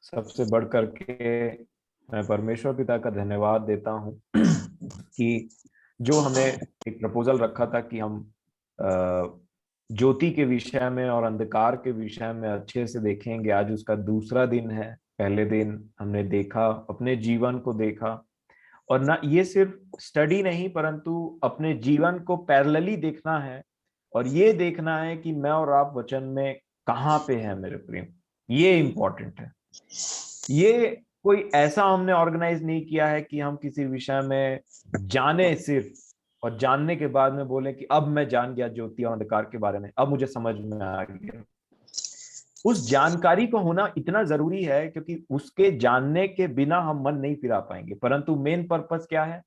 सबसे बढ़ करके मैं परमेश्वर पिता का धन्यवाद देता हूँ कि जो हमें एक प्रपोजल रखा था कि हम ज्योति के विषय में और अंधकार के विषय में अच्छे से देखेंगे। आज उसका दूसरा दिन है। पहले दिन हमने देखा, अपने जीवन को देखा, और ना ये सिर्फ स्टडी नहीं परंतु अपने जीवन को पैरेलली देखना है, और ये देखना है कि मैं और आप वचन में कहाँ पे है मेरे प्रेम। ये इंपॉर्टेंट है। ये कोई ऐसा हमने ऑर्गेनाइज नहीं किया है कि हम किसी विषय में जाने सिर्फ, और जानने के बाद में बोले कि अब मैं जान गया ज्योति और अंधकार के बारे में, अब मुझे समझ में आ गया। उस जानकारी को होना इतना जरूरी है क्योंकि उसके जानने के बिना हम मन नहीं फिरा पाएंगे। परंतु मेन पर्पस क्या है?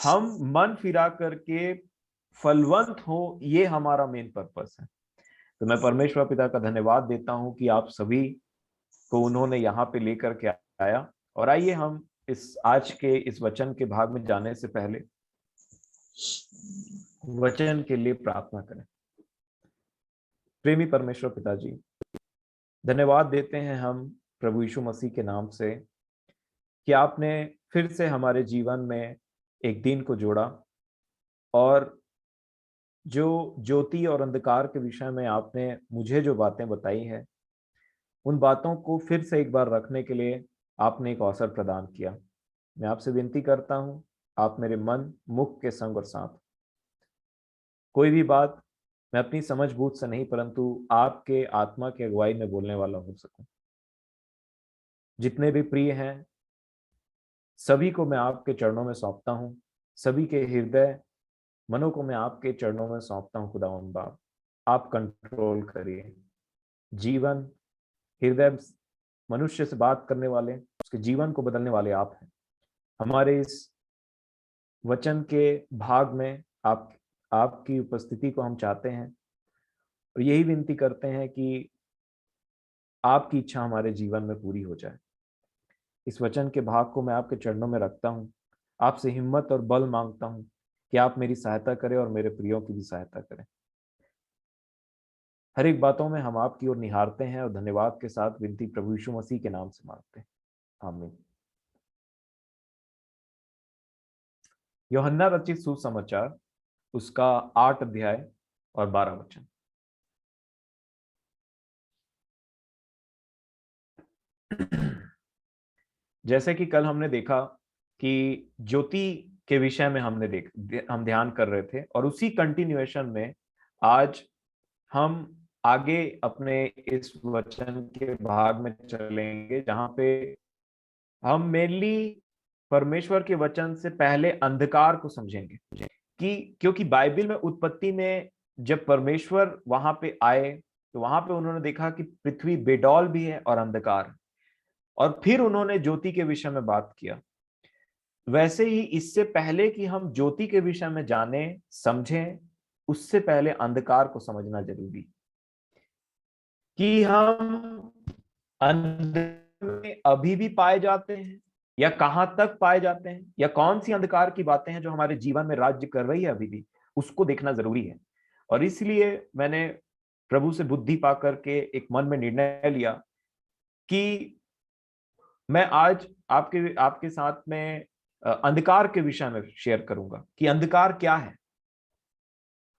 हम मन फिरा करके फलवंत हो, ये हमारा मेन पर्पस है। तो मैं परमेश्वर पिता का धन्यवाद देता हूं कि आप सभी को उन्होंने यहाँ पे लेकर के आया। और आइए हम इस आज के इस वचन के भाग में जाने से पहले वचन के लिए प्रार्थना करें। प्रेमी परमेश्वर पिताजी, धन्यवाद देते हैं हम प्रभु यीशु मसीह के नाम से कि आपने फिर से हमारे जीवन में एक दिन को जोड़ा, और जो ज्योति और अंधकार के विषय में आपने मुझे जो बातें बताई हैं, उन बातों को फिर से एक बार रखने के लिए आपने एक अवसर प्रदान किया। मैं आपसे विनती करता हूं, आप मेरे मन, मुख के संग और साथ कोई भी बात मैं अपनी समझ बूझ से नहीं परंतु आपके आत्मा की अगुवाई में बोलने वाला हो सकूं। जितने भी प्रिय हैं सभी को मैं आपके चरणों में सौंपता हूं। सभी के हृदय, मनों को मैं आपके चरणों में सौंपता हूं। खुदावंद बाप, आप कंट्रोल करिए। जीवन, हृदय, मनुष्य से बात करने वाले, उसके जीवन को बदलने वाले आप हैं। हमारे इस वचन के भाग में आपकी उपस्थिति को हम चाहते हैं, और यही विनती करते हैं कि आपकी इच्छा हमारे जीवन में पूरी हो जाए। इस वचन के भाग को मैं आपके चरणों में रखता हूँ। आपसे हिम्मत और बल मांगता हूँ कि आप मेरी सहायता करें और मेरे प्रियों की भी सहायता करें। हर एक बातों में हम आपकी ओर निहारते हैं और धन्यवाद के साथ विनती प्रभु यीशु मसीह के नाम से मांगते हैं, आमीन। यूहन्ना रचित सुसमाचार, उसका 8 अध्याय और 12 वचन। जैसे कि कल हमने देखा कि ज्योति के विषय में हम ध्यान कर रहे थे, और उसी कंटिन्यूएशन में आज हम आगे अपने इस वचन के भाग में चलेंगे, जहां पे हम मेनली परमेश्वर के वचन से पहले अंधकार को समझेंगे। कि क्योंकि बाइबल में उत्पत्ति में जब परमेश्वर वहां पे आए तो वहां पे उन्होंने देखा कि पृथ्वी बेडौल भी है और अंधकार, और फिर उन्होंने ज्योति के विषय में बात किया। वैसे ही इससे पहले कि हम ज्योति के विषय में जाने समझें, उससे पहले अंधकार को समझना जरूरी, कि हम अंधकार में अभी भी पाए जाते हैं या कहां तक पाए जाते हैं, या कौन सी अंधकार की बातें हैं जो हमारे जीवन में राज्य कर रही है अभी भी, उसको देखना जरूरी है। और इसलिए मैंने प्रभु से बुद्धि पाकर के एक मन में निर्णय लिया कि मैं आज आपके आपके साथ में अंधकार के विषय में शेयर करूंगा कि अंधकार क्या है,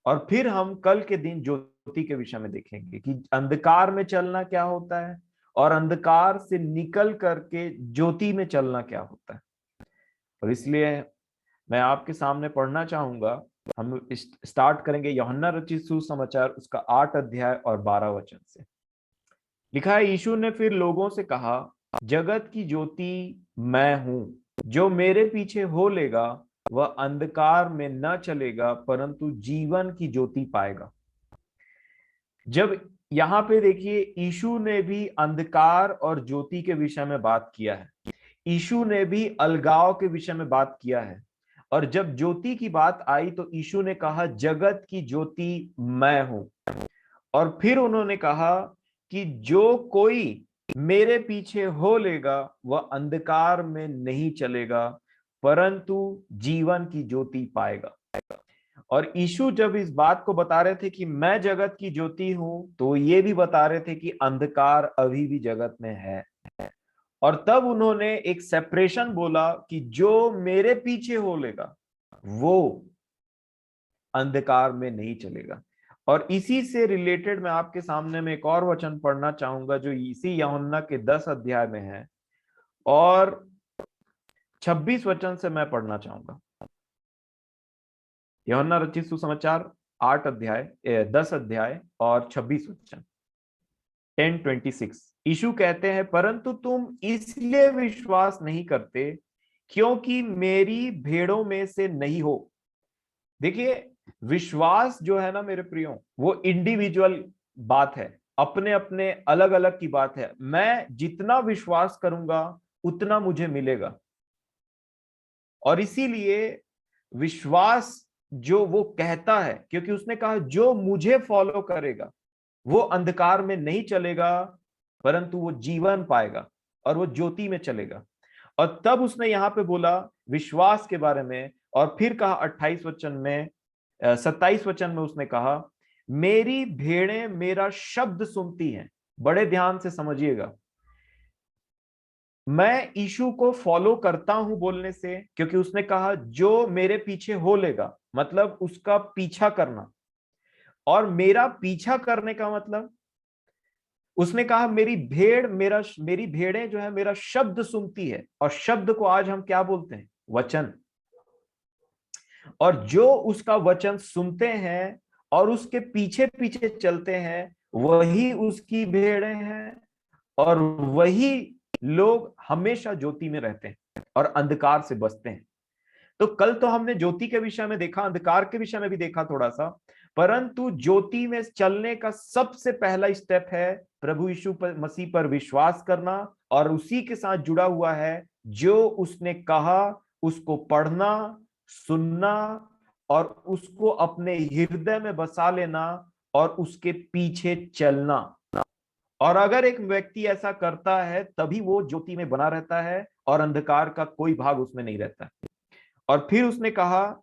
और फिर हम कल के दिन ज्योति के विषय में देखेंगे कि अंधकार में चलना क्या होता है और अंधकार से निकल करके ज्योति में चलना क्या होता है। और इसलिए मैं आपके सामने पढ़ना चाहूंगा। हम स्टार्ट करेंगे यूहन्ना रचित सुसमाचार, उसका 8 अध्याय और 12 वचन से। लिखा है, यीशु ने फिर लोगों से कहा, जगत की ज्योति मैं हूं। जो मेरे पीछे हो लेगा वह अंधकार में न चलेगा परंतु जीवन की ज्योति पाएगा। जब यहाँ पे देखिए, यीशु ने भी अंधकार और ज्योति के विषय में बात किया है। यीशु ने भी अलगाव के विषय में बात किया है। और जब ज्योति की बात आई तो यीशु ने कहा, जगत की ज्योति मैं हूं। और फिर उन्होंने कहा कि जो कोई मेरे पीछे हो लेगा वह अंधकार में नहीं चलेगा परंतु जीवन की ज्योति पाएगा। और यीशु जब इस बात को बता रहे थे कि मैं जगत की ज्योति हूं, तो ये भी बता रहे थे कि अंधकार अभी भी जगत में है। और तब उन्होंने एक सेपरेशन बोला कि जो मेरे पीछे हो लेगा वो अंधकार में नहीं चलेगा। और इसी से रिलेटेड मैं आपके सामने में एक और वचन पढ़ना चाहूंगा जो इसी यूहन्ना के 10 अध्याय में है, और 26 वचन से मैं पढ़ना चाहूंगा। यूहन्ना रचित सुसमाचार 8 अध्याय 10 अध्याय और 26 वचन 10:26। यीशु कहते हैं, परंतु तुम इसलिए विश्वास नहीं करते क्योंकि मेरी भेड़ों में से नहीं हो। देखिए, विश्वास जो है ना मेरे प्रियो, वो इंडिविजुअल बात है, अपने अपने अलग अलग की बात है। मैं जितना विश्वास करूंगा उतना मुझे मिलेगा। और इसीलिए विश्वास जो वो कहता है, क्योंकि उसने कहा जो मुझे फॉलो करेगा वो अंधकार में नहीं चलेगा परंतु वो जीवन पाएगा और वो ज्योति में चलेगा। और तब उसने यहां पे बोला विश्वास के बारे में, और फिर कहा 28 वचन में 27 वचन में उसने कहा, मेरी भेड़ें मेरा शब्द सुनती हैं। बड़े ध्यान से समझिएगा, मैं यीशु को फॉलो करता हूं बोलने से, क्योंकि उसने कहा जो मेरे पीछे हो लेगा, मतलब उसका पीछा करना। और मेरा पीछा करने का मतलब, उसने कहा मेरी भेड़ें जो है मेरा शब्द सुनती है। और शब्द को आज हम क्या बोलते हैं? वचन। और जो उसका वचन सुनते हैं और उसके पीछे पीछे चलते हैं वही उसकी भेड़ें हैं, और वही लोग हमेशा ज्योति में रहते हैं और अंधकार से बचते हैं। तो कल तो हमने ज्योति के विषय में देखा, अंधकार के विषय में भी देखा थोड़ा सा, परंतु ज्योति में चलने का सबसे पहला स्टेप है प्रभु यीशु मसीह पर विश्वास करना, और उसी के साथ जुड़ा हुआ है जो उसने कहा उसको पढ़ना, सुनना और उसको अपने हृदय में बसा लेना और उसके पीछे चलना। और अगर एक व्यक्ति ऐसा करता है तभी वो ज्योति में बना रहता है और अंधकार का कोई भाग उसमें नहीं रहता। और फिर उसने कहा,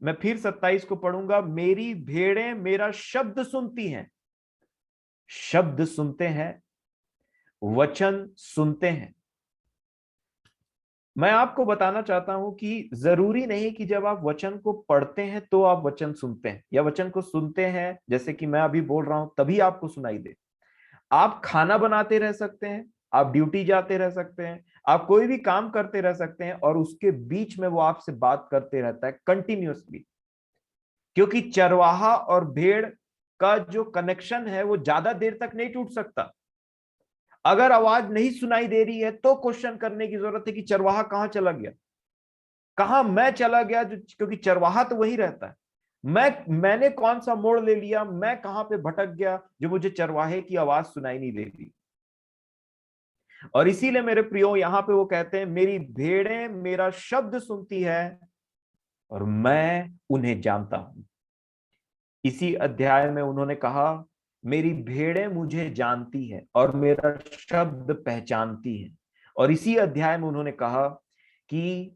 मैं फिर 27 को पढ़ूंगा, मेरी भेड़ें मेरा शब्द सुनती हैं। शब्द सुनते हैं, वचन सुनते हैं। मैं आपको बताना चाहता हूं कि जरूरी नहीं कि जब आप वचन को पढ़ते हैं तो आप वचन सुनते हैं, या वचन को सुनते हैं जैसे कि मैं अभी बोल रहा हूं तभी आपको सुनाई दे। आप खाना बनाते रह सकते हैं, आप ड्यूटी जाते रह सकते हैं, आप कोई भी काम करते रह सकते हैं और उसके बीच में वो आपसे बात करते रहता है कंटिन्यूअसली। क्योंकि चरवाहा और भेड़ का जो कनेक्शन है वो ज्यादा देर तक नहीं टूट सकता। अगर आवाज नहीं सुनाई दे रही है तो क्वेश्चन करने की जरूरत है कि चरवाहा कहां चला गया, कहां मैं चला गया, जो क्योंकि चरवाहा तो वही रहता है। मैंने कौन सा मोड़ ले लिया, मैं कहां पे भटक गया जो मुझे चरवाहे की आवाज सुनाई नहीं दे रही। और इसीलिए मेरे प्रियो यहां पे वो कहते हैं मेरी भेड़ें मेरा शब्द सुनती है और मैं उन्हें जानता हूं। इसी अध्याय में उन्होंने कहा मेरी भेड़ें मुझे जानती हैं और मेरा शब्द पहचानती हैं। और इसी अध्याय में उन्होंने कहा कि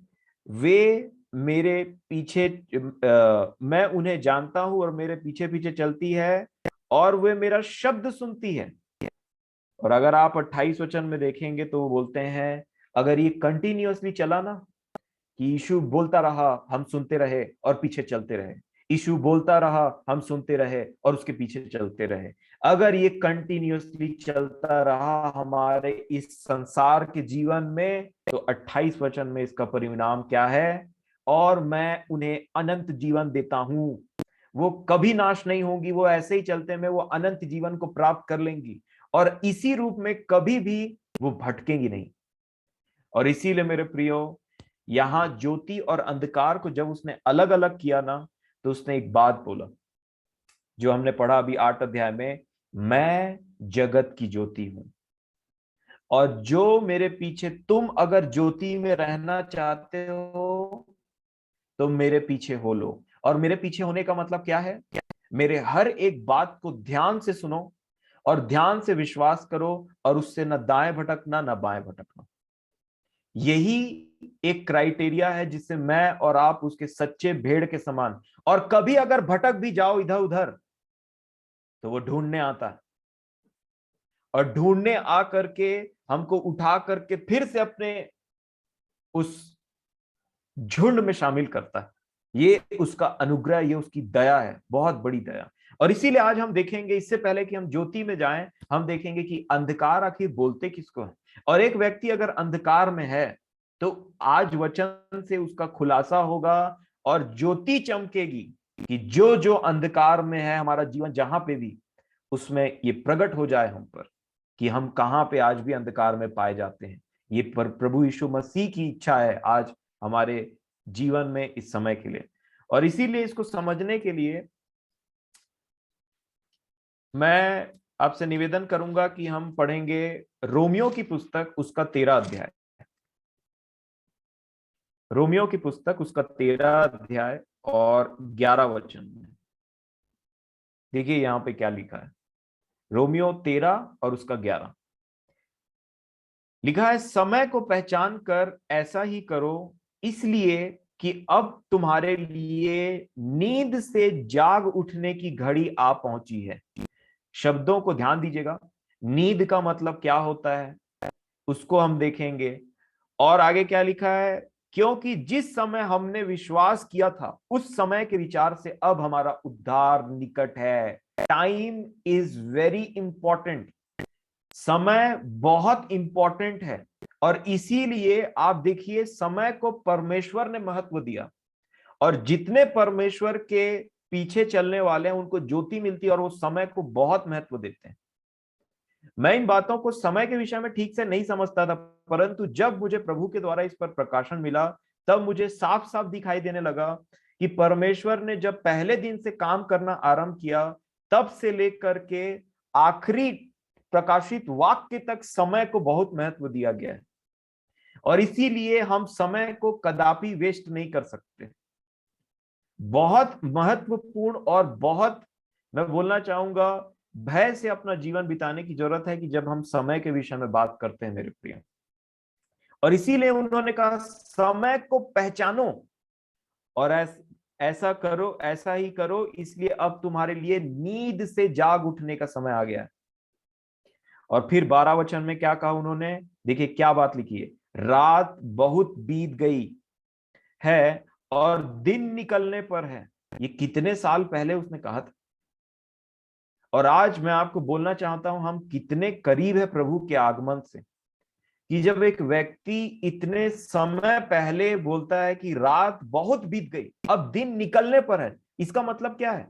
वे मेरे पीछे मैं उन्हें जानता हूं और मेरे पीछे पीछे चलती है और वे मेरा शब्द सुनती है। और अगर आप 28 वचन में देखेंगे तो वो बोलते हैं अगर ये कंटिन्यूअसली चला ना, कि यीशु बोलता रहा हम सुनते रहे और पीछे चलते रहे, यीशु बोलता रहा हम सुनते रहे और उसके पीछे चलते रहे, अगर ये कंटिन्यूअसली चलता रहा हमारे इस संसार के जीवन में, तो 28 वचन में इसका परिणाम क्या है? और मैं उन्हें अनंत जीवन देता हूं। वो कभी नाश नहीं होंगी, वो ऐसे ही चलते में वो अनंत जीवन को प्राप्त कर लेंगी और इसी रूप में कभी भी वो भटकेंगी नहीं। और इसीलिए मेरे प्रियो यहां ज्योति और अंधकार को जब उसने अलग अलग किया ना, तो उसने एक बात बोला जो हमने पढ़ा अभी 8 अध्याय में, मैं जगत की ज्योति हूं और जो मेरे पीछे, तुम अगर ज्योति में रहना चाहते हो तो मेरे पीछे हो लो। और मेरे पीछे होने का मतलब क्या है? मेरे हर एक बात को ध्यान से सुनो और ध्यान से विश्वास करो और उससे न दाएं भटकना न बाएं भटकना। यही एक क्राइटेरिया है जिससे मैं और आप उसके सच्चे भेड़ के समान, और कभी अगर भटक भी जाओ इधर उधर तो वो ढूंढने आता है और ढूंढने आ करके हमको उठा करके फिर से अपने उस झुंड में शामिल करता है। ये उसका अनुग्रह, ये उसकी दया है, बहुत बड़ी दया। और इसीलिए आज हम देखेंगे, इससे पहले कि हम ज्योति में जाएं, हम देखेंगे कि अंधकार आखिर बोलते किसको है। और एक व्यक्ति अगर अंधकार में है तो आज वचन से उसका खुलासा होगा और ज्योति चमकेगी कि जो जो अंधकार में है हमारा जीवन जहां पे भी, उसमें ये प्रकट हो जाए हम पर कि हम कहां पे आज भी अंधकार में पाए जाते हैं। ये प्रभु यीशु मसीह की इच्छा है आज हमारे जीवन में इस समय के लिए। और इसीलिए इसको समझने के लिए मैं आपसे निवेदन करूंगा कि हम पढ़ेंगे रोमियो की पुस्तक, उसका 13 अध्याय। रोमियो की पुस्तक उसका 13 अध्याय और 11 वचन में देखिए यहां पे क्या लिखा है। रोमियो 13 और उसका 11 लिखा है, समय को पहचान कर ऐसा ही करो, इसलिए कि अब तुम्हारे लिए नींद से जाग उठने की घड़ी आ पहुंची है। शब्दों को ध्यान दीजिएगा, नींद का मतलब क्या होता है उसको हम देखेंगे। और आगे क्या लिखा है, क्योंकि जिस समय हमने विश्वास किया था उस समय के विचार से अब हमारा उद्धार निकट है। टाइम इज वेरी इंपॉर्टेंट, समय बहुत इंपॉर्टेंट है। और इसीलिए आप देखिए समय को परमेश्वर ने महत्व दिया, और जितने परमेश्वर के पीछे चलने वाले हैं उनको ज्योति मिलती है और वो समय को बहुत महत्व देते हैं। मैं इन बातों को समय के विषय में ठीक से नहीं समझता था, परंतु जब मुझे प्रभु के द्वारा इस पर प्रकाशन मिला तब मुझे साफ साफ दिखाई देने लगा कि परमेश्वर ने जब पहले दिन से काम करना आरंभ किया तब से लेकर के आखिरी प्रकाशित वाक्य तक समय को बहुत महत्व दिया गया है। और इसीलिए हम समय को कदापि वेस्ट नहीं कर सकते। बहुत महत्वपूर्ण और बहुत, मैं बोलना चाहूंगा, भय से अपना जीवन बिताने की जरूरत है कि जब हम समय के विषय में बात करते हैं मेरे प्रिय। और इसीलिए उन्होंने कहा समय को पहचानो और ऐसा करो, ऐसा ही करो, इसलिए अब तुम्हारे लिए नींद से जाग उठने का समय आ गया है। और फिर 12 वचन में क्या कहा उन्होंने, देखिए क्या बात लिखी है, रात बहुत बीत गई है और दिन निकलने पर है। ये कितने साल पहले उसने कहा था। और आज मैं आपको बोलना चाहता हूं हम कितने करीब है प्रभु के आगमन से, कि जब एक व्यक्ति इतने समय पहले बोलता है कि रात बहुत बीत गई, अब दिन निकलने पर है। इसका मतलब क्या है,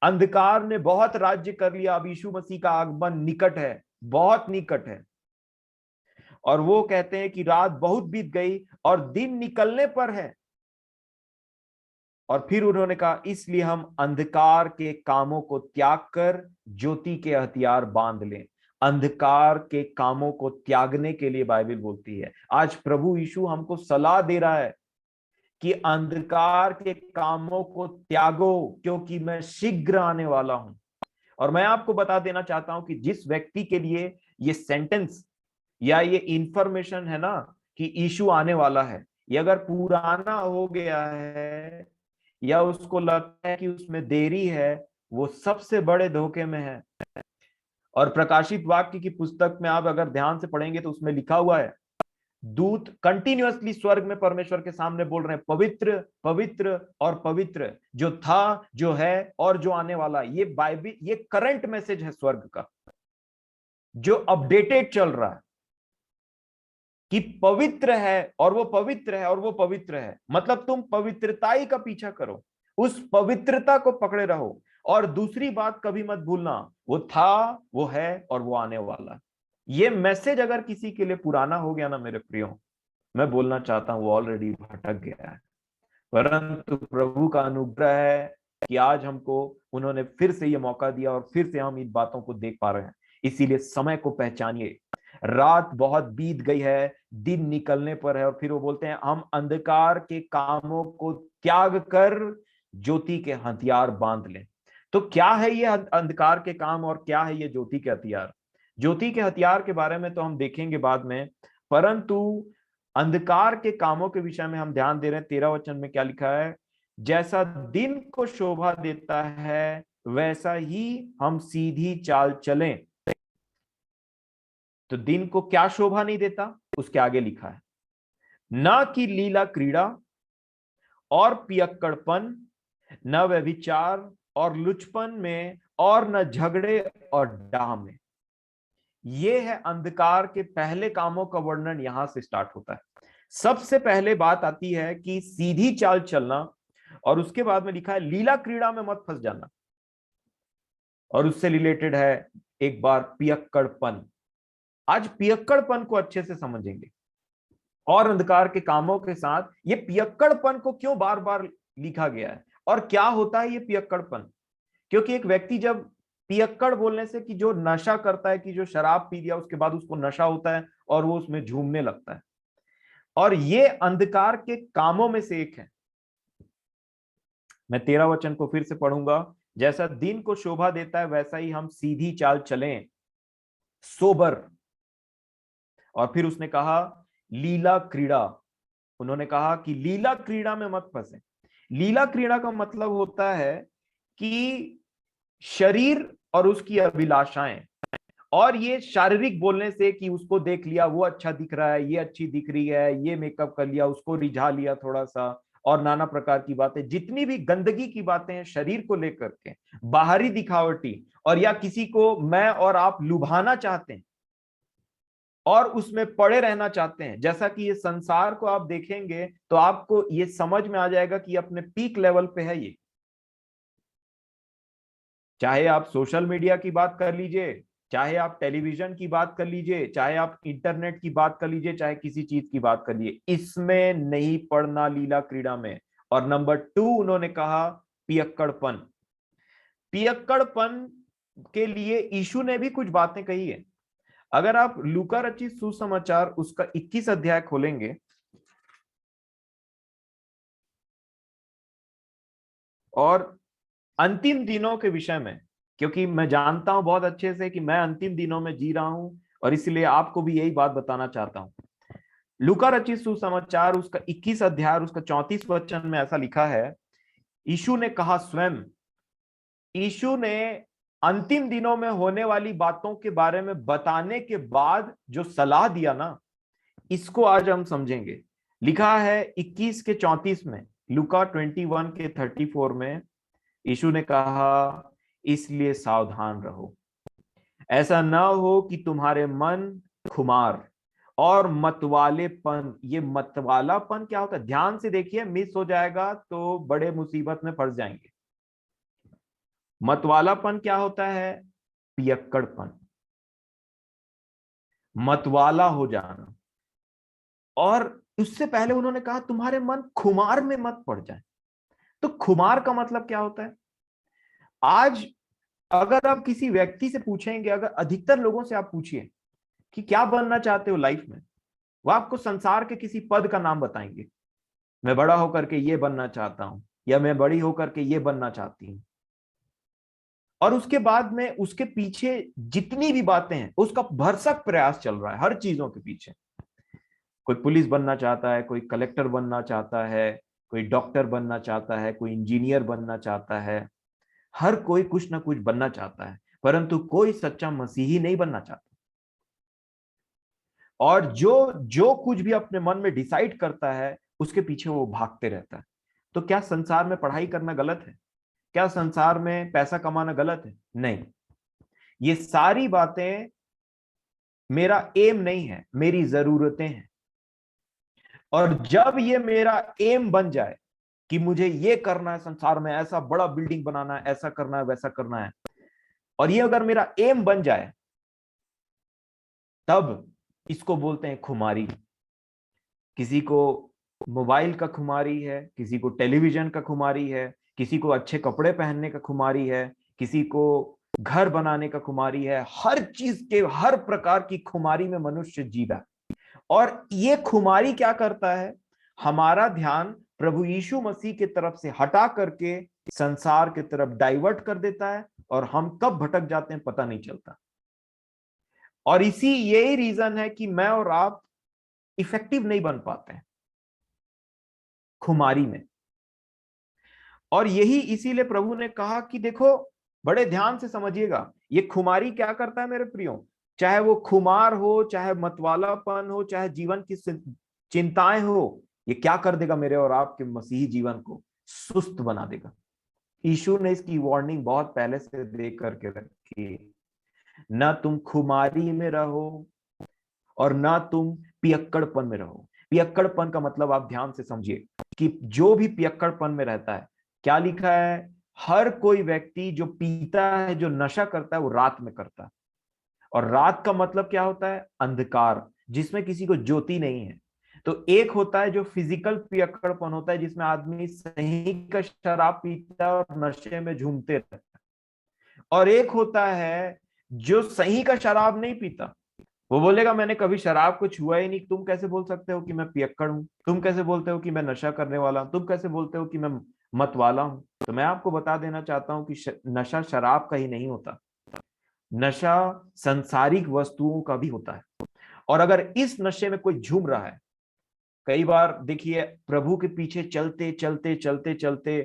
अंधकार ने बहुत राज्य कर लिया, अब यीशु मसीह का आगमन निकट है, बहुत निकट है। और वो कहते हैं कि रात बहुत बीत गई और दिन निकलने पर है। और फिर उन्होंने कहा इसलिए हम अंधकार के कामों को त्याग कर ज्योति के हथियार बांध लें। अंधकार के कामों को त्यागने के लिए बाइबल बोलती है, आज प्रभु यीशु हमको सलाह दे रहा है कि अंधकार के कामों को त्यागो क्योंकि मैं शीघ्र आने वाला हूं। और मैं आपको बता देना चाहता हूं कि जिस व्यक्ति के लिए ये सेंटेंस या ये इंफॉर्मेशन है ना कि यीशु आने वाला है, ये अगर पुराना हो गया है या उसको लगता है कि उसमें देरी है, वो सबसे बड़े धोखे में है। और प्रकाशित वाक्य की पुस्तक में आप अगर ध्यान से पढ़ेंगे तो उसमें लिखा हुआ है, दूत कंटिन्यूअसली स्वर्ग में परमेश्वर के सामने बोल रहे हैं, पवित्र पवित्र और पवित्र, जो था, जो है और जो आने वाला। ये बाइबल, ये करंट मैसेज है स्वर्ग का जो अपडेटेड चल रहा है कि पवित्र है और वो पवित्र है और वो पवित्र है। मतलब तुम पवित्रताई का पीछा करो, उस पवित्रता को पकड़े रहो। और दूसरी बात कभी मत भूलना, वो था, वो है और वो आने वाला। ये मैसेज अगर किसी के लिए पुराना हो गया ना मेरे प्रियो, मैं बोलना चाहता हूं वो ऑलरेडी भटक गया है। परंतु प्रभु का अनुग्रह है कि आज हमको उन्होंने फिर से ये मौका दिया और फिर से हम इन बातों को देख पा रहे हैं। इसीलिए समय को पहचानिए, रात बहुत बीत गई है, दिन निकलने पर है। और फिर वो बोलते हैं हम अंधकार के कामों को त्याग कर ज्योति के हथियार बांध लें। तो क्या है ये अंधकार के काम और क्या है ये ज्योति के हथियार? ज्योति के हथियार के बारे में तो हम देखेंगे बाद में, परंतु अंधकार के कामों के विषय में हम ध्यान दे रहे हैं। 13 वचन में क्या लिखा है, जैसा दिन को शोभा देता है वैसा ही हम सीधी चाल चलें। तो दिन को क्या शोभा नहीं देता, उसके आगे लिखा है, न कि लीला क्रीड़ा और पियक्कड़पन, न व्यभिचार और लुचपन में, और न झगड़े और डाह में। ये है अंधकार के पहले कामों का वर्णन, यहां से स्टार्ट होता है। सबसे पहले बात आती है कि सीधी चाल चलना, और उसके बाद में लिखा है लीला क्रीड़ा में मत फंस जाना, और उससे रिलेटेड है एक बार पियक्कड़पन। आज पियक्कड़पन को अच्छे से समझेंगे, और अंधकार के कामों के साथ ये पियक्कड़पन को क्यों बार बार लिखा गया है, और क्या होता है ये पियक्कड़पन। क्योंकि एक व्यक्ति जब पियक्कड़ बोलने से कि जो नशा करता है, कि जो शराब पी लिया उसके बाद उसको नशा होता है और वो उसमें झूमने लगता है, और ये अंधकार के कामों में से एक है। मैं 13 वचन को फिर से पढ़ूंगा, जैसा दिन को शोभा देता है वैसा ही हम सीधी चाल चलें, सोबर। और फिर उसने कहा लीला क्रीड़ा, उन्होंने कहा कि लीला क्रीड़ा में मत फंसे। लीला क्रीड़ा का मतलब होता है कि शरीर और उसकी अभिलाषाएं, और ये शारीरिक बोलने से कि उसको देख लिया, वो अच्छा दिख रहा है, ये अच्छी दिख रही है, ये मेकअप कर लिया, उसको रिझा लिया थोड़ा सा, और नाना प्रकार की बातें, जितनी भी गंदगी की बातें हैं शरीर को लेकर के, बाहरी दिखावटी, और या किसी को मैं और आप लुभाना चाहते हैं और उसमें पड़े रहना चाहते हैं। जैसा कि ये संसार को आप देखेंगे तो आपको ये समझ में आ जाएगा कि अपने पीक लेवल पे है ये। चाहे आप सोशल मीडिया की बात कर लीजिए, चाहे आप टेलीविजन की बात कर लीजिए, चाहे आप इंटरनेट की बात कर लीजिए, चाहे किसी चीज की बात कर लीजिए, इसमें नहीं पड़ना लीला क्रीड़ा में। और नंबर 2 उन्होंने कहा पियक्कड़पन। पियक्कड़पन के लिए यीशु ने भी कुछ बातें कही है। अगर आप लूका रचित सुसमाचार उसका 21 अध्याय खोलेंगे, और अंतिम दिनों के विषय में, क्योंकि मैं जानता हूं बहुत अच्छे से कि मैं अंतिम दिनों में जी रहा हूं, और इसलिए आपको भी यही बात बताना चाहता हूं। लूका रचित सुसमाचार उसका 21 अध्याय उसका 34 वचन में ऐसा लिखा है, यीशु ने कहा स्वयं, यीशु ने अंतिम दिनों में होने वाली बातों के बारे में बताने के बाद जो सलाह दिया ना, इसको आज हम समझेंगे। लिखा है 21 के 34 में, लूका 21 के 34 में यीशु ने कहा, इसलिए सावधान रहो, ऐसा ना हो कि तुम्हारे मन खुमार और मतवालेपन। ये मतवालापन क्या होता है, ध्यान से देखिए, मिस हो जाएगा तो बड़े मुसीबत में फंस जाएंगे। मतवालापन क्या होता है, पियक्कड़पन, मतवाला हो जाना। और उससे पहले उन्होंने कहा तुम्हारे मन खुमार में मत पड़ जाए। तो खुमार का मतलब क्या होता है? आज अगर आप किसी व्यक्ति से पूछेंगे, अगर अधिकतर लोगों से आप पूछिए कि क्या बनना चाहते हो लाइफ में, वो आपको संसार के किसी पद का नाम बताएंगे। मैं बड़ा होकर के ये बनना चाहता हूं, या मैं बड़ी होकर के ये बनना चाहती हूँ। और उसके बाद में उसके पीछे जितनी भी बातें हैं उसका भरसक प्रयास चल रहा है हर चीजों के पीछे। कोई पुलिस बनना चाहता है, कोई कलेक्टर बनना चाहता है, कोई डॉक्टर बनना चाहता है, कोई इंजीनियर बनना चाहता है। हर कोई कुछ ना कुछ बनना चाहता है, परंतु कोई सच्चा मसीही नहीं बनना चाहता। और जो जो कुछ भी अपने मन में डिसाइड करता है उसके पीछे वो भागते रहता है। तो क्या संसार में पढ़ाई करना गलत है? क्या संसार में पैसा कमाना गलत है? नहीं। ये सारी बातें मेरा एम नहीं है, मेरी जरूरतें हैं। और जब ये मेरा एम बन जाए कि मुझे ये करना है संसार में, ऐसा बड़ा बिल्डिंग बनाना है, ऐसा करना है, वैसा करना है, और ये अगर मेरा एम बन जाए, तब इसको बोलते हैं खुमारी। किसी को मोबाइल का खुमारी है, किसी को टेलीविजन का खुमारी है, किसी को अच्छे कपड़े पहनने का खुमारी है, किसी को घर बनाने का खुमारी है। हर चीज के हर प्रकार की खुमारी में मनुष्य जी रहा है। और ये खुमारी क्या करता है, हमारा ध्यान प्रभु यीशु मसीह की तरफ से हटा करके संसार की तरफ डाइवर्ट कर देता है, और हम कब भटक जाते हैं पता नहीं चलता। और इसी यही रीजन है कि मैं और आप इफेक्टिव नहीं बन पाते हैं खुमारी में। और यही इसीलिए प्रभु ने कहा कि देखो, बड़े ध्यान से समझिएगा, ये खुमारी क्या करता है मेरे प्रियो, चाहे वो खुमार हो, चाहे मतवालापन हो, चाहे जीवन की चिंताएं हो, ये क्या कर देगा मेरे और आपके मसीही जीवन को? सुस्त बना देगा। यीशु ने इसकी वार्निंग बहुत पहले से दे करके रखी। ना तुम खुमारी में रहो और ना तुम पियक्कड़पन में रहो। पियक्कड़पन का मतलब आप ध्यान से समझिए कि जो भी पियक्कड़पन में रहता है, क्या लिखा है? हर कोई व्यक्ति जो पीता है, जो नशा करता है, वो रात में करता है। और रात का मतलब क्या होता है? अंधकार, जिसमें किसी को ज्योति नहीं है। तो एक होता है जो फिजिकल पियक्कड़पन होता है, जिसमें आदमी सही का शराब पीता है और नशे में झूमते रहता है। और एक होता है जो सही का शराब नहीं पीता, वो बोलेगा मैंने कभी शराब को छुआ ही नहीं। तुम कैसे बोल सकते हो कि मैं पियक्कड़ हूं? तुम कैसे बोलते हो कि मैं नशा करने वाला हूं? तुम कैसे बोलते हो कि मैं मत वाला हूं? तो मैं आपको बता देना चाहता हूं कि नशा शराब का ही नहीं होता, नशा संसारिक वस्तुओं का भी होता है। और अगर इस नशे में कोई झूम रहा है, कई बार देखिए प्रभु के पीछे चलते चलते चलते चलते,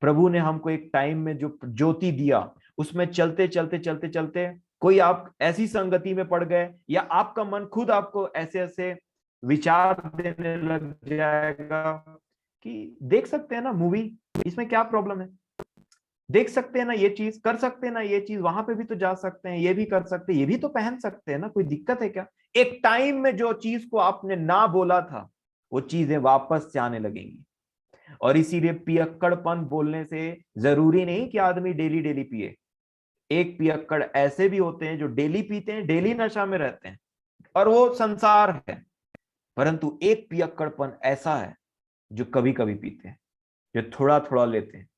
प्रभु ने हमको एक टाइम में जो ज्योति दिया, उसमें चलते चलते चलते चलते कोई आप ऐसी संगति में पड़ गए, या आपका मन खुद आपको ऐसे ऐसे विचार देने लग जाएगा कि देख सकते हैं ना मूवी, इसमें क्या प्रॉब्लम है? देख सकते हैं ना ये चीज, कर सकते हैं ना ये चीज, वहां पे भी तो जा सकते हैं, ये भी कर सकते हैं, ये भी तो पहन सकते हैं ना, कोई दिक्कत है क्या? एक टाइम में जो चीज को आपने ना बोला था, वो चीजें वापस से आने लगेंगी। और इसीलिए पियक्कड़पन बोलने से जरूरी नहीं कि आदमी डेली डेली पिए। एक पियक्कड़ ऐसे भी होते हैं जो डेली पीते हैं, डेली नशा में रहते हैं, और वो संसार है। परंतु एक पियक्कड़पन ऐसा है जो कभी कभी पीते हैं, जो थोड़ा थोड़ा लेते हैं,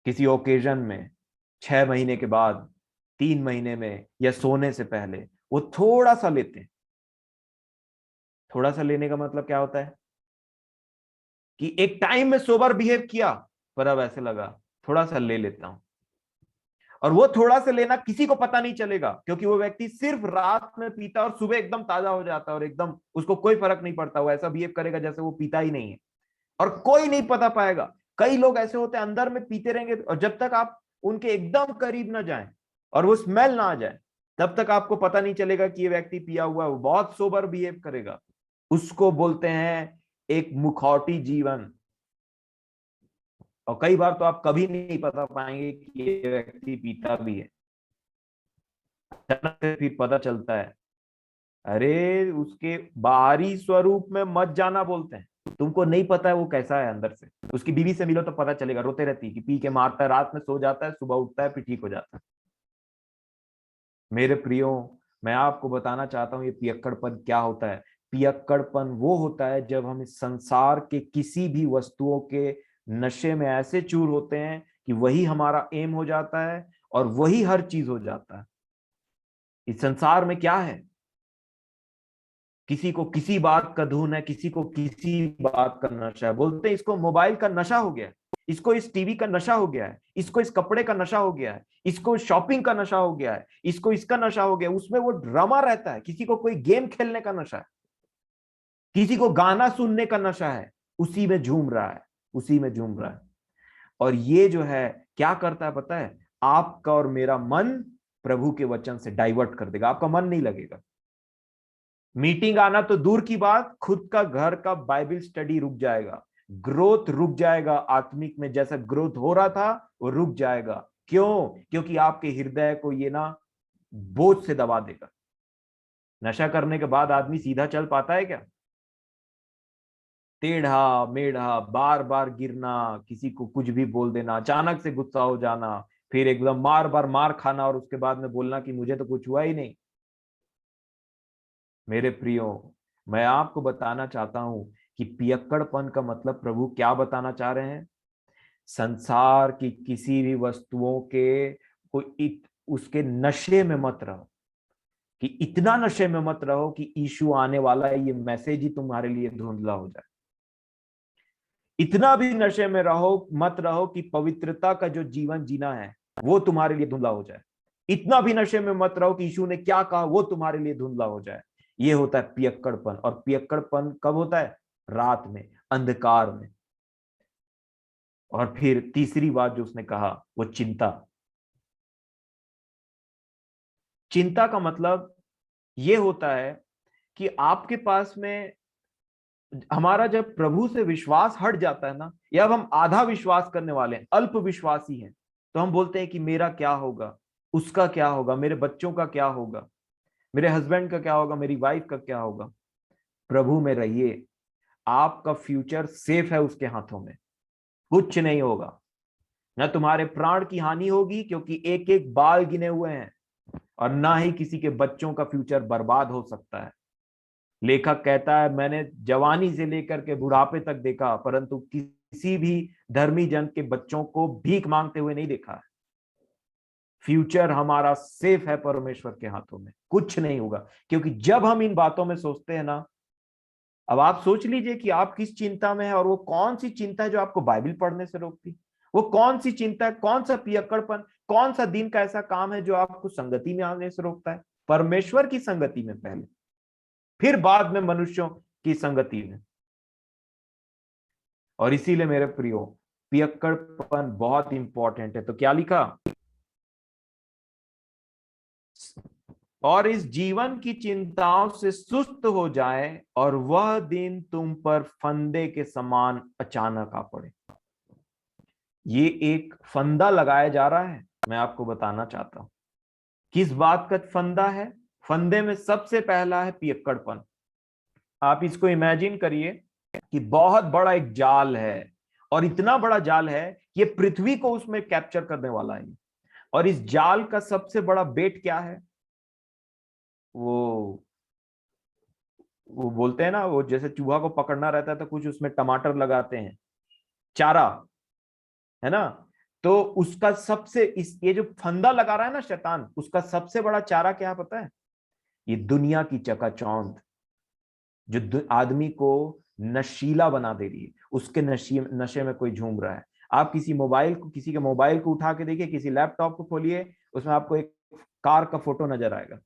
किसी ओकेजन में, 6 महीने के बाद, 3 महीने में, या सोने से पहले वो थोड़ा सा लेते हैं। थोड़ा सा लेने का मतलब क्या होता है? कि एक टाइम में सोबर बिहेव किया, पर अब ऐसे लगा थोड़ा सा ले लेता हूं। और वो थोड़ा सा लेना किसी को पता नहीं चलेगा, क्योंकि वो व्यक्ति सिर्फ रात में पीता और सुबह एकदम ताजा हो जाता है, और एकदम उसको कोई फर्क नहीं पड़ता, वो ऐसा बिहेव करेगा जैसे वो पीता ही नहीं है, और कोई नहीं पता पाएगा। कई लोग ऐसे होते हैं अंदर में पीते रहेंगे, और जब तक आप उनके एकदम करीब ना जाएं और वो स्मेल ना आ जाए, तब तक आपको पता नहीं चलेगा कि ये व्यक्ति पिया हुआ है। वो बहुत सोबर बिहेव करेगा। उसको बोलते हैं एक मुखौटी जीवन। और कई बार तो आप कभी नहीं पता पाएंगे कि ये व्यक्ति पीता भी है। अचानक से फिर पता चलता है, अरे उसके बाहरी स्वरूप में मत जाना बोलते हैं, तुमको नहीं पता है वो कैसा है अंदर से। उसकी बीवी से मिलो तो पता चलेगा, रोते रहती है कि पी के मारता है, रात में सो जाता है, सुबह उठता है फिर ठीक हो जाता है। मेरे प्रियो, मैं आपको बताना चाहता हूँ ये पियक्कड़पन क्या होता है। पियक्कड़पन वो होता है जब हम इस संसार के किसी भी वस्तुओं के नशे में ऐसे चूर होते हैं कि वही हमारा एम हो जाता है और वही हर चीज हो जाता है। इस संसार में क्या है? किसी को किसी बात का धुन है, किसी को किसी बात का नशा है। बोलते हैं इसको मोबाइल का नशा हो गया है, इसको इस टीवी का नशा हो गया है, इसको इस कपड़े का नशा हो गया है, इसको शॉपिंग का नशा हो गया है, इसको इसका नशा हो गया। उसमें वो ड्रामा रहता है। किसी को कोई गेम खेलने का नशा है, किसी को गाना सुनने का नशा है, उसी में झूम रहा है, उसी में झूम रहा है। और ये जो है क्या करता है पता है? आपका और मेरा मन प्रभु के वचन से डाइवर्ट कर देगा, आपका मन नहीं लगेगा। मीटिंग आना तो दूर की बात, खुद का घर का बाइबल स्टडी रुक जाएगा, ग्रोथ रुक जाएगा। आत्मिक में जैसा ग्रोथ हो रहा था वो रुक जाएगा। क्यों? क्योंकि आपके हृदय को ये ना बोझ से दबा देगा। नशा करने के बाद आदमी सीधा चल पाता है क्या? टेढ़ा मेढ़ा, बार बार गिरना, किसी को कुछ भी बोल देना, अचानक से गुस्सा हो जाना, फिर एकदम मार बार मार खाना, और उसके बाद में बोलना कि मुझे तो कुछ हुआ ही नहीं। मेरे प्रियो, मैं आपको बताना चाहता हूं कि पियक्कड़पन का मतलब प्रभु क्या बताना चाह रहे हैं। संसार की किसी भी वस्तुओं के उसके नशे में मत रहो, कि इतना नशे में मत रहो कि यीशु आने वाला है ये मैसेज ही तुम्हारे लिए धुंधला हो जाए। इतना भी नशे में रहो मत रहो कि पवित्रता का जो जीवन जीना है वो तुम्हारे लिए धुंधला हो जाए। इतना भी नशे में मत रहो कि यीशु ने क्या कहा वो तुम्हारे लिए धुंधला हो जाए। ये होता है पियक्कड़पन। और पियक्कड़पन कब होता है? रात में, अंधकार में। और फिर तीसरी बात जो उसने कहा वो चिंता। चिंता का मतलब ये होता है कि आपके पास में, हमारा जब प्रभु से विश्वास हट जाता है ना, या अब हम आधा विश्वास करने वाले हैं, अल्प विश्वासी हैं, तो हम बोलते हैं कि मेरा क्या होगा, उसका क्या होगा, मेरे बच्चों का क्या होगा, मेरे हस्बैंड का क्या होगा, मेरी वाइफ का क्या होगा। प्रभु में रहिए, आपका फ्यूचर सेफ है उसके हाथों में, कुछ नहीं होगा। न तुम्हारे प्राण की हानि होगी क्योंकि एक एक बाल गिने हुए हैं, और ना ही किसी के बच्चों का फ्यूचर बर्बाद हो सकता है। लेखक कहता है, मैंने जवानी से लेकर के बुढ़ापे तक देखा, परंतु किसी भी धर्मी जन के बच्चों को भीख मांगते हुए नहीं देखा है। फ्यूचर हमारा सेफ है परमेश्वर के हाथों में, कुछ नहीं होगा। क्योंकि जब हम इन बातों में सोचते हैं ना, अब आप सोच लीजिए कि आप किस चिंता में है, और वो कौन सी चिंता है जो आपको बाइबल पढ़ने से रोकती, वो कौन सी चिंता है, कौन सा पियक्कड़पन, कौन सा दिन का ऐसा काम है जो आपको संगति में आने से रोकता है। परमेश्वर की संगति में पहले, फिर बाद में मनुष्यों की संगति में। और इसीलिए मेरे प्रियो, पियक्कड़पन बहुत इंपॉर्टेंट है। तो क्या लिखा, और इस जीवन की चिंताओं से सुस्त हो जाए और वह दिन तुम पर फंदे के समान अचानक आ पड़े। ये एक फंदा लगाया जा रहा है, मैं आपको बताना चाहता हूं किस बात का फंदा है। फंदे में सबसे पहला है पियक्कड़पन। आप इसको इमेजिन करिए कि बहुत बड़ा एक जाल है, और इतना बड़ा जाल है कि ये पृथ्वी को उसमें कैप्चर करने वाला है। और इस जाल का सबसे बड़ा बेट क्या है, वो वो बोलते हैं ना, वो जैसे चूहा को पकड़ना रहता है तो कुछ उसमें टमाटर लगाते हैं, चारा, है ना। तो उसका सबसे ये जो फंदा लगा रहा है ना शैतान, उसका सबसे बड़ा चारा क्या है पता है, ये दुनिया की चकाचौंध जो आदमी को नशीला बना दे रही है, उसके नशे में कोई झूम रहा है। आप किसी के मोबाइल को उठा के देखिए, किसी लैपटॉप को खोलिए, उसमें आपको एक कार का फोटो नजर आएगा,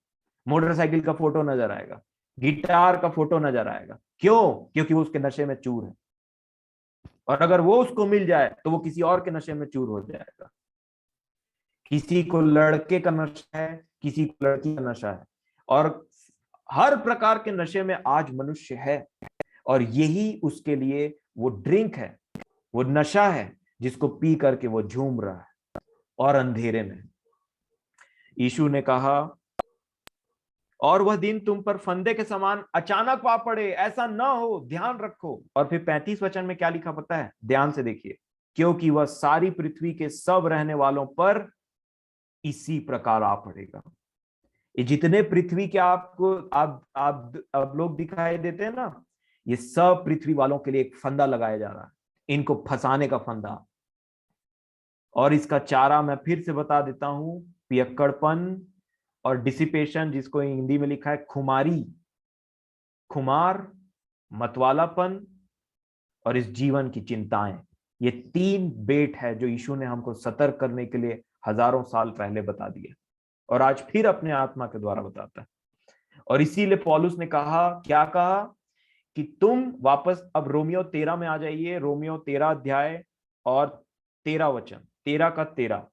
मोटरसाइकिल का फोटो नजर आएगा, गिटार का फोटो नजर आएगा। क्यों? क्योंकि वो उसके नशे में चूर है, और अगर वो उसको मिल जाए तो वो किसी और के नशे में चूर हो जाएगा। किसी को लड़के का नशा है, किसी को लड़की का नशा है, और हर प्रकार के नशे में आज मनुष्य है। और यही उसके लिए वो ड्रिंक है, वो नशा है जिसको पी करके वो झूम रहा है और अंधेरे में। यीशु ने कहा, और वह दिन तुम पर फंदे के समान अचानक आ पड़े, ऐसा ना हो, ध्यान रखो। और फिर 35 वचन में क्या लिखा पता है, ध्यान से देखिए, क्योंकि वह सारी पृथ्वी के सब रहने वालों पर इसी प्रकार आ पड़ेगा। ये जितने पृथ्वी के आपको आप लोग दिखाई देते हैं ना, ये सब पृथ्वी वालों के लिए एक फंदा लगाया जा रहा है, इनको फंसाने का फंदा। और इसका चारा मैं फिर से बता देता हूं, पियक्कड़पन और डिसिपेशन, जिसको हिंदी में लिखा है खुमारी, खुमार, मतवालापन, और इस जीवन की चिंताएं। ये 3 बेट है जो यीशु ने हमको सतर्क करने के लिए हजारों साल पहले बता दिए, और आज फिर अपने आत्मा के द्वारा बताता है। और इसीलिए पौलुस ने कहा, क्या कहा, कि तुम वापस अब रोमियो 13 में आ जाइए, रोमियो 13 अध्याय और 13 वचन, 13 का 13।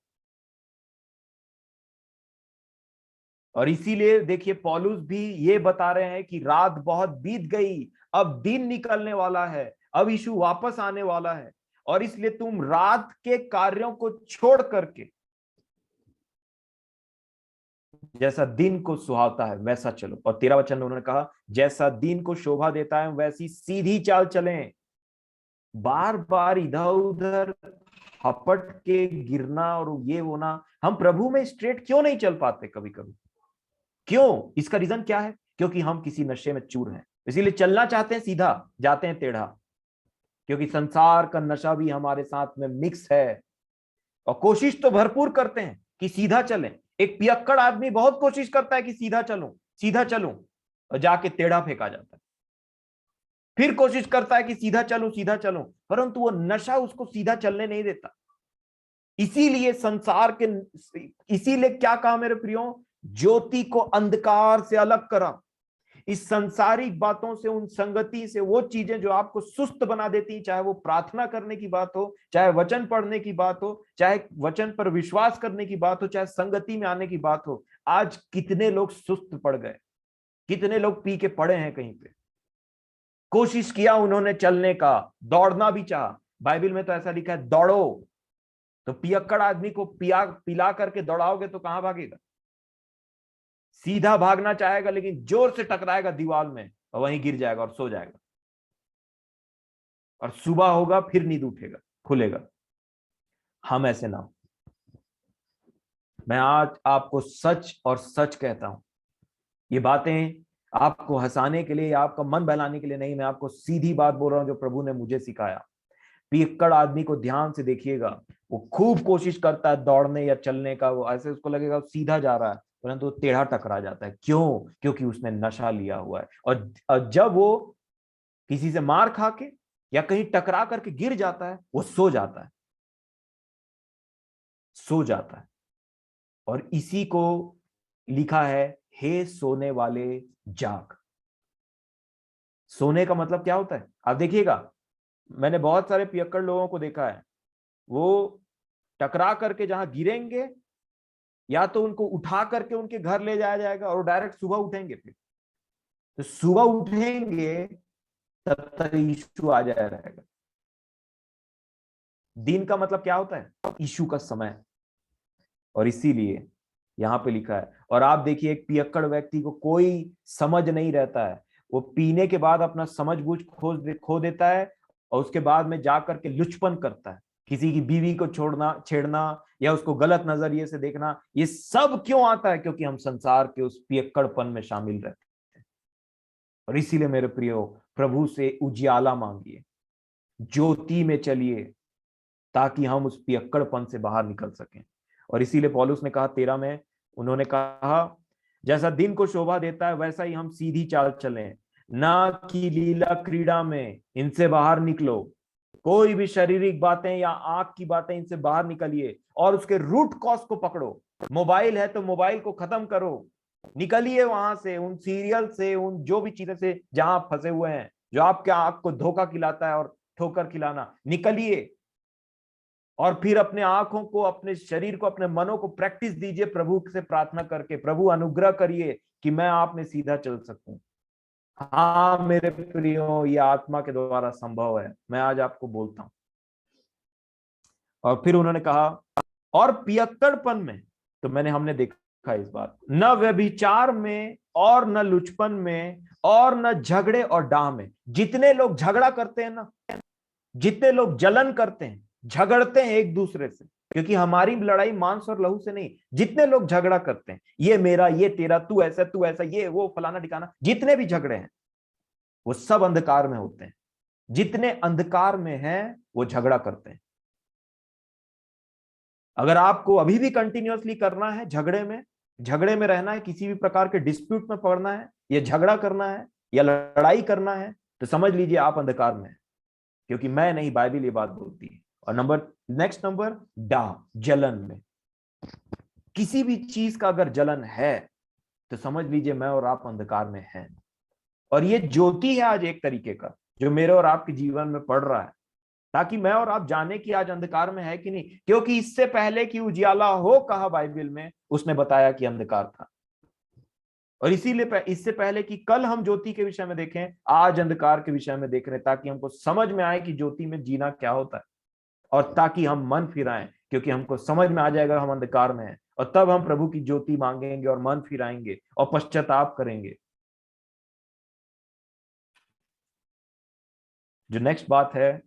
और इसीलिए देखिए, पौलुस भी ये बता रहे हैं कि रात बहुत बीत गई, अब दिन निकलने वाला है, अब यीशु वापस आने वाला है, और इसलिए तुम रात के कार्यों को छोड़ करके जैसा दिन को सुहावता है वैसा चलो। और 13 वचन में उन्होंने कहा, जैसा दिन को शोभा देता है वैसी सीधी चाल चलें। बार बार इधर उधर हपट के गिरना और ये होना, हम प्रभु में स्ट्रेट क्यों नहीं चल पाते कभी कभी? क्यों? इसका रीजन क्या है? क्योंकि हम किसी नशे में चूर हैं, इसीलिए चलना चाहते हैं सीधा, जाते हैं टेढ़ा। क्योंकि संसार का नशा भी हमारे साथ में मिक्स है, और कोशिश तो भरपूर करते हैं कि सीधा चलें। एक पियक्कड़ आदमी बहुत कोशिश करता है कि सीधा चलूं, सीधा चलूं, और जाके टेढ़ा फेंका जाता है। फिर कोशिश करता है कि सीधा चलूं, सीधा चलूं, परंतु वो नशा उसको सीधा चलने नहीं देता। इसीलिए इसीलिए क्या कहा मेरे प्रियो, ज्योति को अंधकार से अलग करा। इस संसारिक बातों से, उन संगति से, वो चीजें जो आपको सुस्त बना देती, चाहे वो प्रार्थना करने की बात हो, चाहे वचन पढ़ने की बात हो, चाहे वचन पर विश्वास करने की बात हो, चाहे संगति में आने की बात हो, आज कितने लोग सुस्त पड़ गए, कितने लोग पी के पड़े हैं कहीं पे। कोशिश किया उन्होंने चलने का, दौड़ना भी चाहा, बाइबल में तो ऐसा लिखा है दौड़ो। तो पियक्कड़ आदमी को पिला करके दौड़ाओगे तो कहां भागेगा? सीधा भागना चाहेगा लेकिन जोर से टकराएगा दीवार में और वहीं गिर जाएगा और सो जाएगा, और सुबह होगा फिर नींद उठेगा, खुलेगा। हम ऐसे ना हो। मैं आज आपको सच और सच कहता हूं, ये बातें आपको हंसाने के लिए या आपका मन बहलाने के लिए नहीं, मैं आपको सीधी बात बोल रहा हूं जो प्रभु ने मुझे सिखाया। पियक्कड़ आदमी को ध्यान से देखिएगा, वो खूब कोशिश करता है दौड़ने या चलने का, वो ऐसे उसको लगेगा वो सीधा जा रहा है, परंतु वो टेढ़ा टकरा जाता है। क्यों? क्योंकि उसने नशा लिया हुआ है। और जब वो किसी से मार खा के या कहीं टकरा करके गिर जाता है, वो सो जाता है, सो जाता है। और इसी को लिखा है, हे सोने वाले जाग। सोने का मतलब क्या होता है आप देखिएगा। मैंने बहुत सारे पियक्कड़ लोगों को देखा है, वो टकरा करके जहां गिरेंगे या तो उनको उठा करके उनके घर ले जाया जाएगा और डायरेक्ट सुबह उठेंगे। फिर तो सुबह उठेंगे तब तक यीशु आ जाया रहेगा। दिन का मतलब क्या होता है? यीशु का समय। और इसीलिए यहां पे लिखा है। और आप देखिए, एक पियक्कड़ व्यक्ति को कोई समझ नहीं रहता है, वो पीने के बाद अपना समझ बूझ खो देता है और उसके बाद में जाकर के लुचपन करता है, किसी की बीवी को छोड़ना, छेड़ना या उसको गलत नजरिए से देखना। ये सब क्यों आता है? क्योंकि हम संसार के उस पियक्कड़पन में शामिल रहते हैं। और इसीलिए मेरे प्रियो, प्रभु से उजियाला मांगिए, ज्योति में चलिए, ताकि हम उस पियक्कड़पन से बाहर निकल सकें। और इसीलिए पौलुस ने कहा 13 में, उन्होंने कहा जैसा दिन को शोभा देता है वैसा ही हम सीधी चाल चलें, ना कि लीला क्रीड़ा में। इनसे बाहर निकलो, कोई भी शारीरिक बातें या आंख की बातें, इनसे बाहर निकलिए और उसके रूट कॉज को पकड़ो। मोबाइल है तो मोबाइल को खत्म करो, निकलिए वहां से, उन सीरियल से, उन जो भी चीजें से जहां आप फंसे हुए हैं, जो आपके आंख को धोखा खिलाता है और ठोकर खिलाना, निकलिए। और फिर अपने आंखों को, अपने शरीर को, अपने मनों को प्रैक्टिस दीजिए प्रभु से प्रार्थना करके, प्रभु अनुग्रह करिए कि मैं आप में सीधा चल सकूं। हाँ मेरे प्रियो, ये आत्मा के द्वारा संभव है, मैं आज आपको बोलता हूं। और फिर उन्होंने कहा, और पियक्कड़पन में, तो हमने देखा इस बात, न व्यभिचार में और न लुचपन में और न झगड़े और डाह में। जितने लोग झगड़ा करते हैं ना, जितने लोग जलन करते हैं, झगड़ते हैं एक दूसरे से, क्योंकि हमारी लड़ाई मांस और लहू से नहीं। जितने लोग झगड़ा करते हैं, ये मेरा, ये तेरा, तू ऐसा, ये वो, फलाना ठिकाना, जितने भी झगड़े हैं वो सब अंधकार में होते हैं। जितने अंधकार में हैं वो झगड़ा करते हैं। अगर आपको अभी भी कंटिन्यूअसली करना है, झगड़े में रहना है, किसी भी प्रकार के डिस्प्यूट में पड़ना है, या झगड़ा करना है या लड़ाई करना है, तो समझ लीजिए आप अंधकार में हैं, क्योंकि मैं नहीं, बाइबल ये बात बोलती है। और नेक्स्ट नंबर, डा, जलन में। किसी भी चीज का अगर जलन है तो समझ लीजिए मैं और आप अंधकार में हैं। और ये ज्योति है आज एक तरीके का, जो मेरे और आपके जीवन में पड़ रहा है, ताकि मैं और आप जाने कि आज अंधकार में है कि नहीं। क्योंकि इससे पहले कि उजियाला हो कहा बाइबल में, उसने बताया कि अंधकार था। और इसीलिए इससे पहले कि कल हम ज्योति के विषय में देखें, आज अंधकार के विषय में देख रहे हैं, ताकि हमको समझ में आए कि ज्योति में जीना क्या होता है, और ताकि हम मन फिराएं, क्योंकि हमको समझ में आ जाएगा हम अंधकार में हैं, और तब हम प्रभु की ज्योति मांगेंगे और मन फिराएंगे और पश्चाताप करेंगे। जो नेक्स्ट बात है,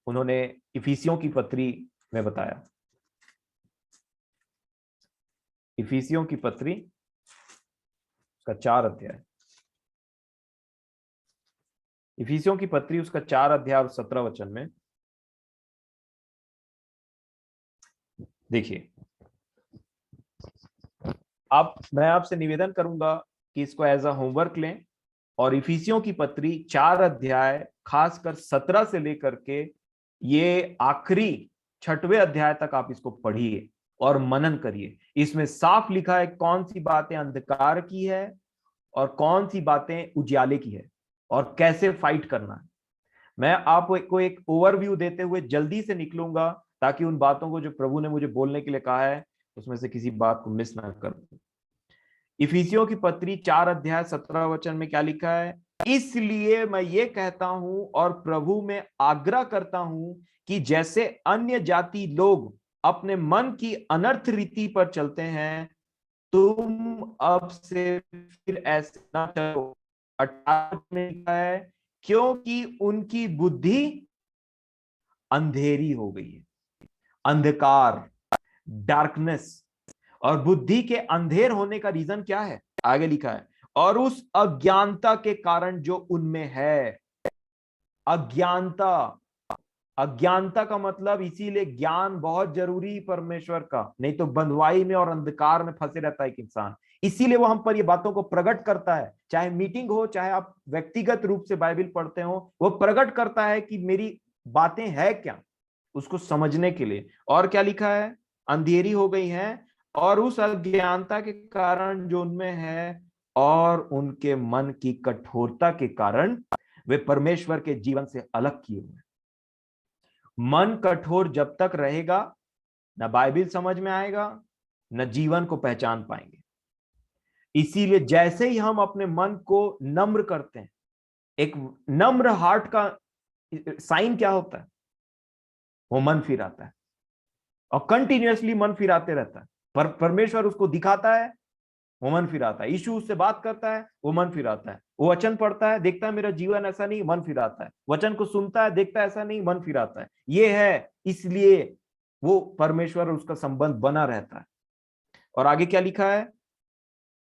उन्होंने इफिसियों की पत्री में बताया। इफिसियों की पत्री उसका 4 अध्याय, इफिसियों की पत्री उसका 4 अध्याय और 17 वचन में देखिए। मैं आपसे निवेदन करूंगा कि इसको एज अ होमवर्क लें, और इफिसियों की पत्री 4 अध्याय खासकर 17 से लेकर के ये आखिरी 6वें अध्याय तक आप इसको पढ़िए और मनन करिए। इसमें साफ लिखा है कौन सी बातें अंधकार की है और कौन सी बातें उजियाले की है, और कैसे फाइट करना है। मैं आपको एक ओवरव्यू देते हुए जल्दी से निकलूंगा, ताकि उन बातों को जो प्रभु ने मुझे बोलने के लिए कहा है उसमें से किसी बात को मिस ना कर दूं। इफिसियों की पत्री 4 अध्याय 17 वचन में क्या लिखा है? इसलिए मैं ये कहता हूं और प्रभु में आग्रह करता हूं कि जैसे अन्य जाति लोग अपने मन की अनर्थ रीति पर चलते हैं, तुम अब से फिर ऐसे ना चलो। 18 में लिखा है, क्योंकि उनकी बुद्धि अंधेरी हो गई है। अंधकार, डार्कनेस। और बुद्धि के अंधेर होने का रीजन क्या है? आगे लिखा है, और उस अज्ञानता के कारण जो उनमें है। अज्ञानता, अज्ञानता का मतलब, इसीलिए ज्ञान बहुत जरूरी परमेश्वर का, नहीं तो बंधुआई में और अंधकार में फंसे रहता है एक इंसान। इसीलिए वो हम पर ये बातों को प्रकट करता है, चाहे मीटिंग हो, चाहे आप व्यक्तिगत रूप से बाइबल पढ़ते हो, वो प्रकट करता है कि मेरी बातें है क्या, उसको समझने के लिए। और क्या लिखा है? अंधेरी हो गई है और उस अज्ञानता के कारण जो उनमें है, और उनके मन की कठोरता के कारण वे परमेश्वर के जीवन से अलग किए हुए। मन कठोर जब तक रहेगा, न बाइबल समझ में आएगा, न जीवन को पहचान पाएंगे। इसीलिए जैसे ही हम अपने मन को नम्र करते हैं, एक नम्र हार्ट का साइन क्या होता है? वो मन फिराता है और कंटिन्यूअसली मन फिराते रहता है। परमेश्वर उसको दिखाता है, वो मन फिराता है। यीशु उससे बात करता है, वो मन फिराता है। वो वचन पढ़ता है, देखता है मेरा जीवन ऐसा नहीं, मन फिराता है। वचन को सुनता है, देखता है ऐसा नहीं, मन फिराता है। ये है, इसलिए वो परमेश्वर और उसका संबंध बना रहता है। और आगे क्या लिखा है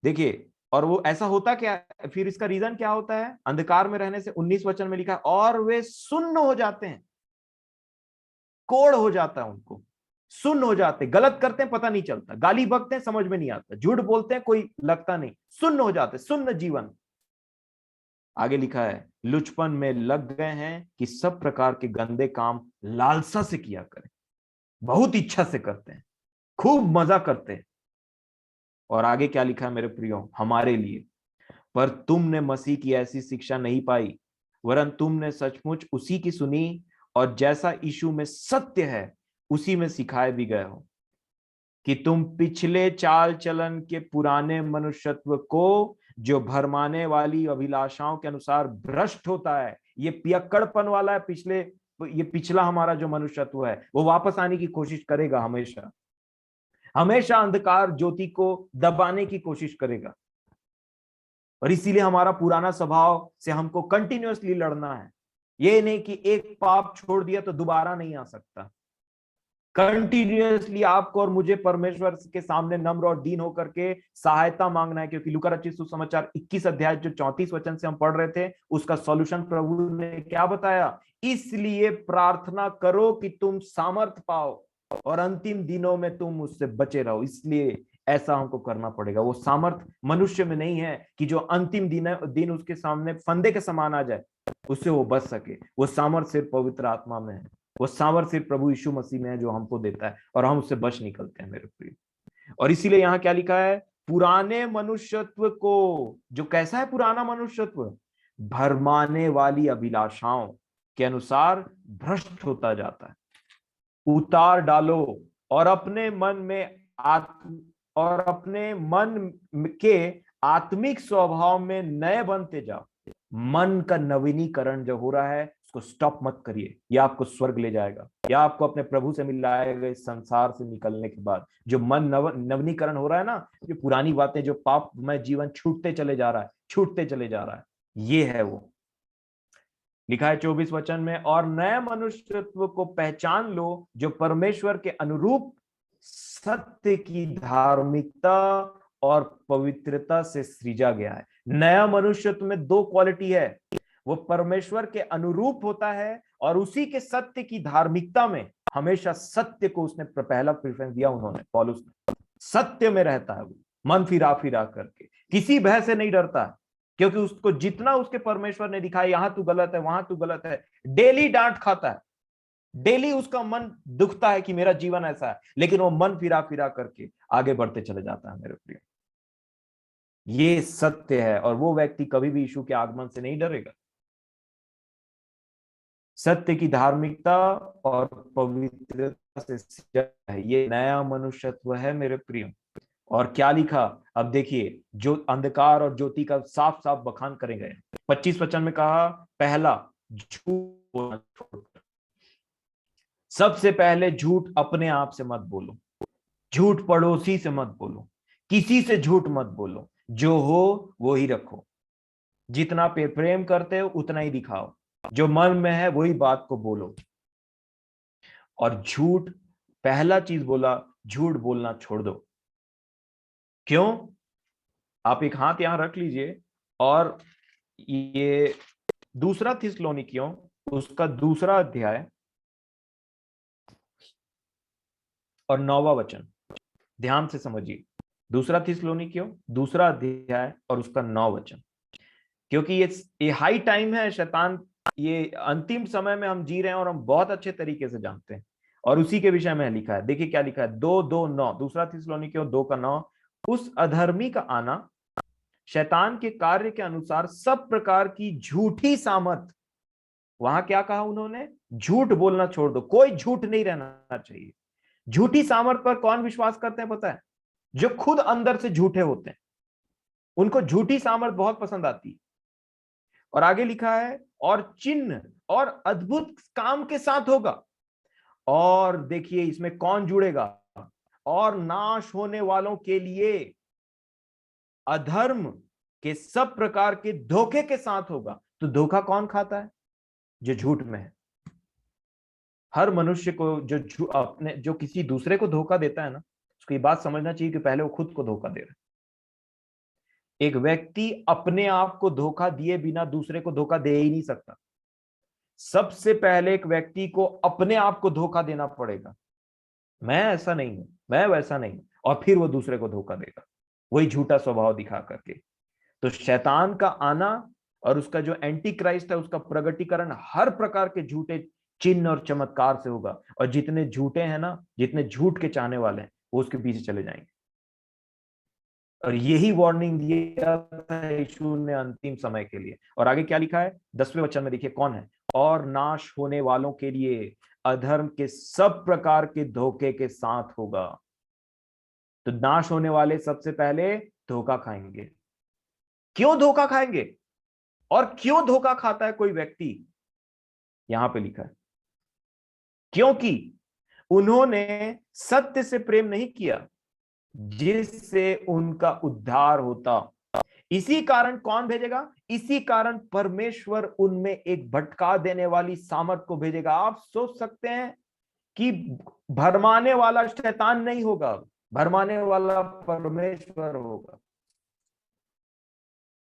देखिए, और वो ऐसा होता क्या, फिर इसका रीजन क्या होता है? अंधकार में रहने से 19 वचन में लिखा है, और वे सुन्न हो जाते हैं। कोड़ हो जाता है उनको, सुन्न हो जाते, गलत करते हैं पता नहीं चलता, गाली बकते हैं समझ में नहीं आता, झूठ बोलते हैं कोई लगता नहीं, सुन्न हो जाते, सुन्न जीवन। आगे लिखा है, लुचपन में लग गए हैं कि सब प्रकार के गंदे काम लालसा से किया करें। बहुत इच्छा से करते हैं, खूब मजा करते हैं। और आगे क्या लिखा है मेरे प्रियो हमारे लिए? पर तुमने मसीह की ऐसी शिक्षा नहीं पाई, वरन तुमने सचमुच उसी की सुनी, और जैसा यीशु में सत्य है उसी में सिखाए भी गए हो, कि तुम पिछले चाल चलन के पुराने मनुष्यत्व को, जो भरमाने वाली अभिलाषाओं के अनुसार भ्रष्ट होता है, ये पियक्कड़पन वाला है, ये पिछला हमारा जो मनुष्यत्व है वो वापस आने की कोशिश करेगा, हमेशा हमेशा अंधकार ज्योति को दबाने की कोशिश करेगा। और इसीलिए हमारा पुराना स्वभाव से हमको कंटिन्यूअसली लड़ना है। ये नहीं कि एक पाप छोड़ दिया तो दोबारा नहीं आ सकता। कंटिन्यूअसली आपको और मुझे परमेश्वर के सामने नम्र और दीन होकर के सहायता मांगना है, क्योंकि लूका रचित सुसमाचार 21 अध्याय जो 34 वचन से हम पढ़ रहे थे, उसका सॉल्यूशन प्रभु ने क्या बताया? इसलिए प्रार्थना करो कि तुम सामर्थ पाओ और अंतिम दिनों में तुम उससे बचे रहो। इसलिए ऐसा हमको करना पड़ेगा। वो सामर्थ मनुष्य में नहीं है कि जो अंतिम दिन उसके सामने फंदे के समान आ जाए, उससे वो बच सके। वो सामर्थ सिर्फ पवित्र आत्मा में है, वो सामर्थ सिर्फ प्रभु यीशु मसीह में है, जो हमको देता है और हम उससे बच निकलते हैं मेरे प्रिय। और इसीलिए यहाँ क्या लिखा है? पुराने मनुष्यत्व को, जो कैसा है पुराना मनुष्यत्व? भरमाने वाली अभिलाषाओं के अनुसार भ्रष्ट होता जाता है। उतार डालो और अपने मन में और अपने मन के आत्मिक स्वभाव में नए बनते जाओ। मन का नवीनीकरण जो हो रहा है उसको स्टॉप मत करिए, यह आपको स्वर्ग ले जाएगा, या आपको अपने प्रभु से मिलाएगा। इस संसार से निकलने के बाद जो मन नवीनीकरण हो रहा है ना, जो पुरानी बातें, जो पाप में जीवन छूटते चले जा रहा है, छूटते चले जा रहा है, ये है वो। लिखा है 24 वचन में, और नए मनुष्यत्व को पहचान लो जो परमेश्वर के अनुरूप सत्य की धार्मिकता और पवित्रता से सृजा गया है। नया मनुष्यत्व में दो क्वालिटी है, वो परमेश्वर के अनुरूप होता है और उसी के सत्य की धार्मिकता में हमेशा सत्य को उसने पहला प्रेफरेंस दिया। उन्होंने, पौलुस सत्य में रहता है, वो मन फिरा फिरा करके किसी भय से नहीं डरता है, क्योंकि उसको जितना उसके परमेश्वर ने दिखाया, यहां तू गलत है, वहां तू गलत है, डेली डांट खाता है, डेली उसका मन दुखता है कि मेरा जीवन ऐसा है, लेकिन वो मन फिरा फिरा करके आगे बढ़ते चले जाता है मेरे प्रिय। ये सत्य है और वो व्यक्ति कभी भी यीशु के आगमन से नहीं डरेगा। सत्य की धार्मिकता और पवित्रता से है, ये नया मनुष्यत्व है मेरे प्रिय। और क्या लिखा, अब देखिए, जो अंधकार और ज्योति का साफ साफ बखान करेंगे। 25 वचन में कहा, पहला, झूठ बोलना छोड़ दो। सबसे पहले झूठ अपने आप से मत बोलो, झूठ पड़ोसी से मत बोलो, किसी से झूठ मत बोलो, जो हो वो ही रखो। जितना प्रेम करते हो उतना ही दिखाओ, जो मन में है वही बात को बोलो। और झूठ, पहला चीज बोला, झूठ बोलना छोड़ दो। क्यों? आप एक हाथ यहां रख लीजिए, और ये दूसरा थिस्सलुनीकियों, उसका दूसरा अध्याय और 9वां वचन, ध्यान से समझिए। दूसरा थिस्सलुनीकियों दूसरा अध्याय और उसका 9 वचन। क्योंकि ये हाई टाइम है, शैतान, ये अंतिम समय में हम जी रहे हैं और हम बहुत अच्छे तरीके से जानते हैं। और उसी के विषय में लिखा है, देखिए क्या लिखा है, 2:2-9, दूसरा थिस्सलुनीकियों 2:9। उस अधर्मी का आना शैतान के कार्य के अनुसार सब प्रकार की झूठी सामर्थ। वहां क्या कहा उन्होंने? झूठ बोलना छोड़ दो, कोई झूठ नहीं रहना चाहिए। झूठी सामर्थ पर कौन विश्वास करते हैं पता है? जो खुद अंदर से झूठे होते हैं, उनको झूठी सामर्थ बहुत पसंद आती है। और आगे लिखा है, और चिन्ह और अद्भुत काम के साथ होगा। और देखिए इसमें कौन जुड़ेगा? और नाश होने वालों के लिए अधर्म के सब प्रकार के धोखे के साथ होगा। तो धोखा कौन खाता है? जो झूठ में है। हर मनुष्य को जो अपने जो किसी दूसरे को धोखा देता है ना, उसको ये बात समझना चाहिए कि पहले वो खुद को धोखा दे रहा है। एक व्यक्ति अपने आप को धोखा दिए बिना दूसरे को धोखा दे ही नहीं सकता। सबसे पहले एक व्यक्ति को अपने आप को धोखा देना पड़ेगा, मैं ऐसा नहीं हूं, मैं वैसा नहीं हूं, और फिर वो दूसरे को धोखा देगा, वही झूठा स्वभाव दिखा करके। तो शैतान का आना और उसका जो एंटी क्राइस्ट है, उसका प्रगटीकरण हर प्रकार के झूठे चिन्ह और चमत्कार से होगा। और जितने झूठे हैं ना, जितने झूठ के चाहने वाले हैं, वो उसके पीछे चले जाएंगे। और यही वार्निंग दिया था यीशु ने अंतिम समय के लिए। और आगे क्या लिखा है 10वें वचन में, देखिए कौन है, और नाश होने वालों के लिए अधर्म के सब प्रकार के धोखे के साथ होगा। तो नाश होने वाले सबसे पहले धोखा खाएंगे। क्यों धोखा खाएंगे और क्यों धोखा खाता है कोई व्यक्ति? यहां पे लिखा है, क्योंकि उन्होंने सत्य से प्रेम नहीं किया जिससे उनका उद्धार होता। इसी कारण कौन भेजेगा? इसी कारण परमेश्वर उनमें एक भटका देने वाली सामर्थ को भेजेगा। आप सोच सकते हैं कि भरमाने वाला शैतान नहीं होगा, भरमाने वाला परमेश्वर होगा।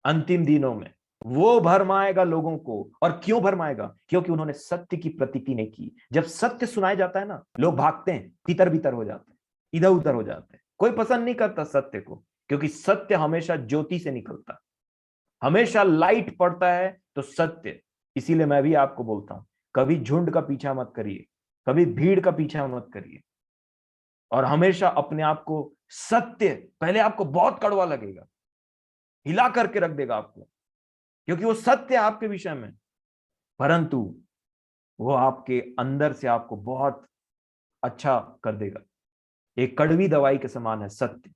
अंतिम दिनों में वो भरमाएगा लोगों को। और क्यों भरमाएगा? क्योंकि उन्होंने सत्य की प्रतीति नहीं की। जब सत्य सुनाया जाता है ना, लोग भागते हैं, तितर बितर हो जाते हैं, इधर उधर हो जाते हैं। कोई पसंद नहीं करता सत्य को, क्योंकि सत्य हमेशा ज्योति से निकलता है, हमेशा लाइट पड़ता है। तो सत्य, इसीलिए मैं भी आपको बोलता हूं, कभी झुंड का पीछा मत करिए, कभी भीड़ का पीछा मत करिए। और हमेशा अपने आप को, सत्य पहले आपको बहुत कड़वा लगेगा, हिला करके रख देगा आपको, क्योंकि वो सत्य है आपके विषय में, परंतु वो आपके अंदर से आपको बहुत अच्छा कर देगा। एक कड़वी दवाई के समान है सत्य।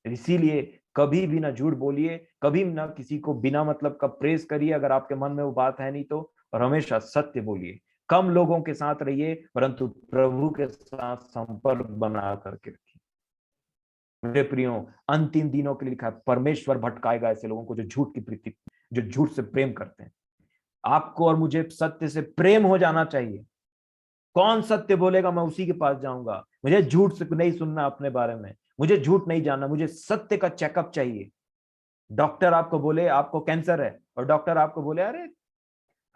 इसीलिए कभी भी ना झूठ बोलिए, कभी ना किसी को बिना मतलब का प्रेस करिए अगर आपके मन में वो बात है नहीं तो। और हमेशा सत्य बोलिए। कम लोगों के साथ रहिए, परंतु प्रभु के साथ संपर्क बना करके रखिए। मेरे प्रियो, अंतिम दिनों के लिए लिखा है, परमेश्वर भटकाएगा ऐसे लोगों को जो झूठ की प्रीति, जो झूठ से प्रेम करते हैं। आपको और मुझे सत्य से प्रेम हो जाना चाहिए। कौन सत्य बोलेगा मैं उसी के पास जाऊंगा। मुझे झूठ से नहीं सुनना अपने बारे में, मुझे झूठ नहीं जानना, मुझे सत्य का चेकअप चाहिए। डॉक्टर आपको बोले आपको कैंसर है, और डॉक्टर आपको बोले अरे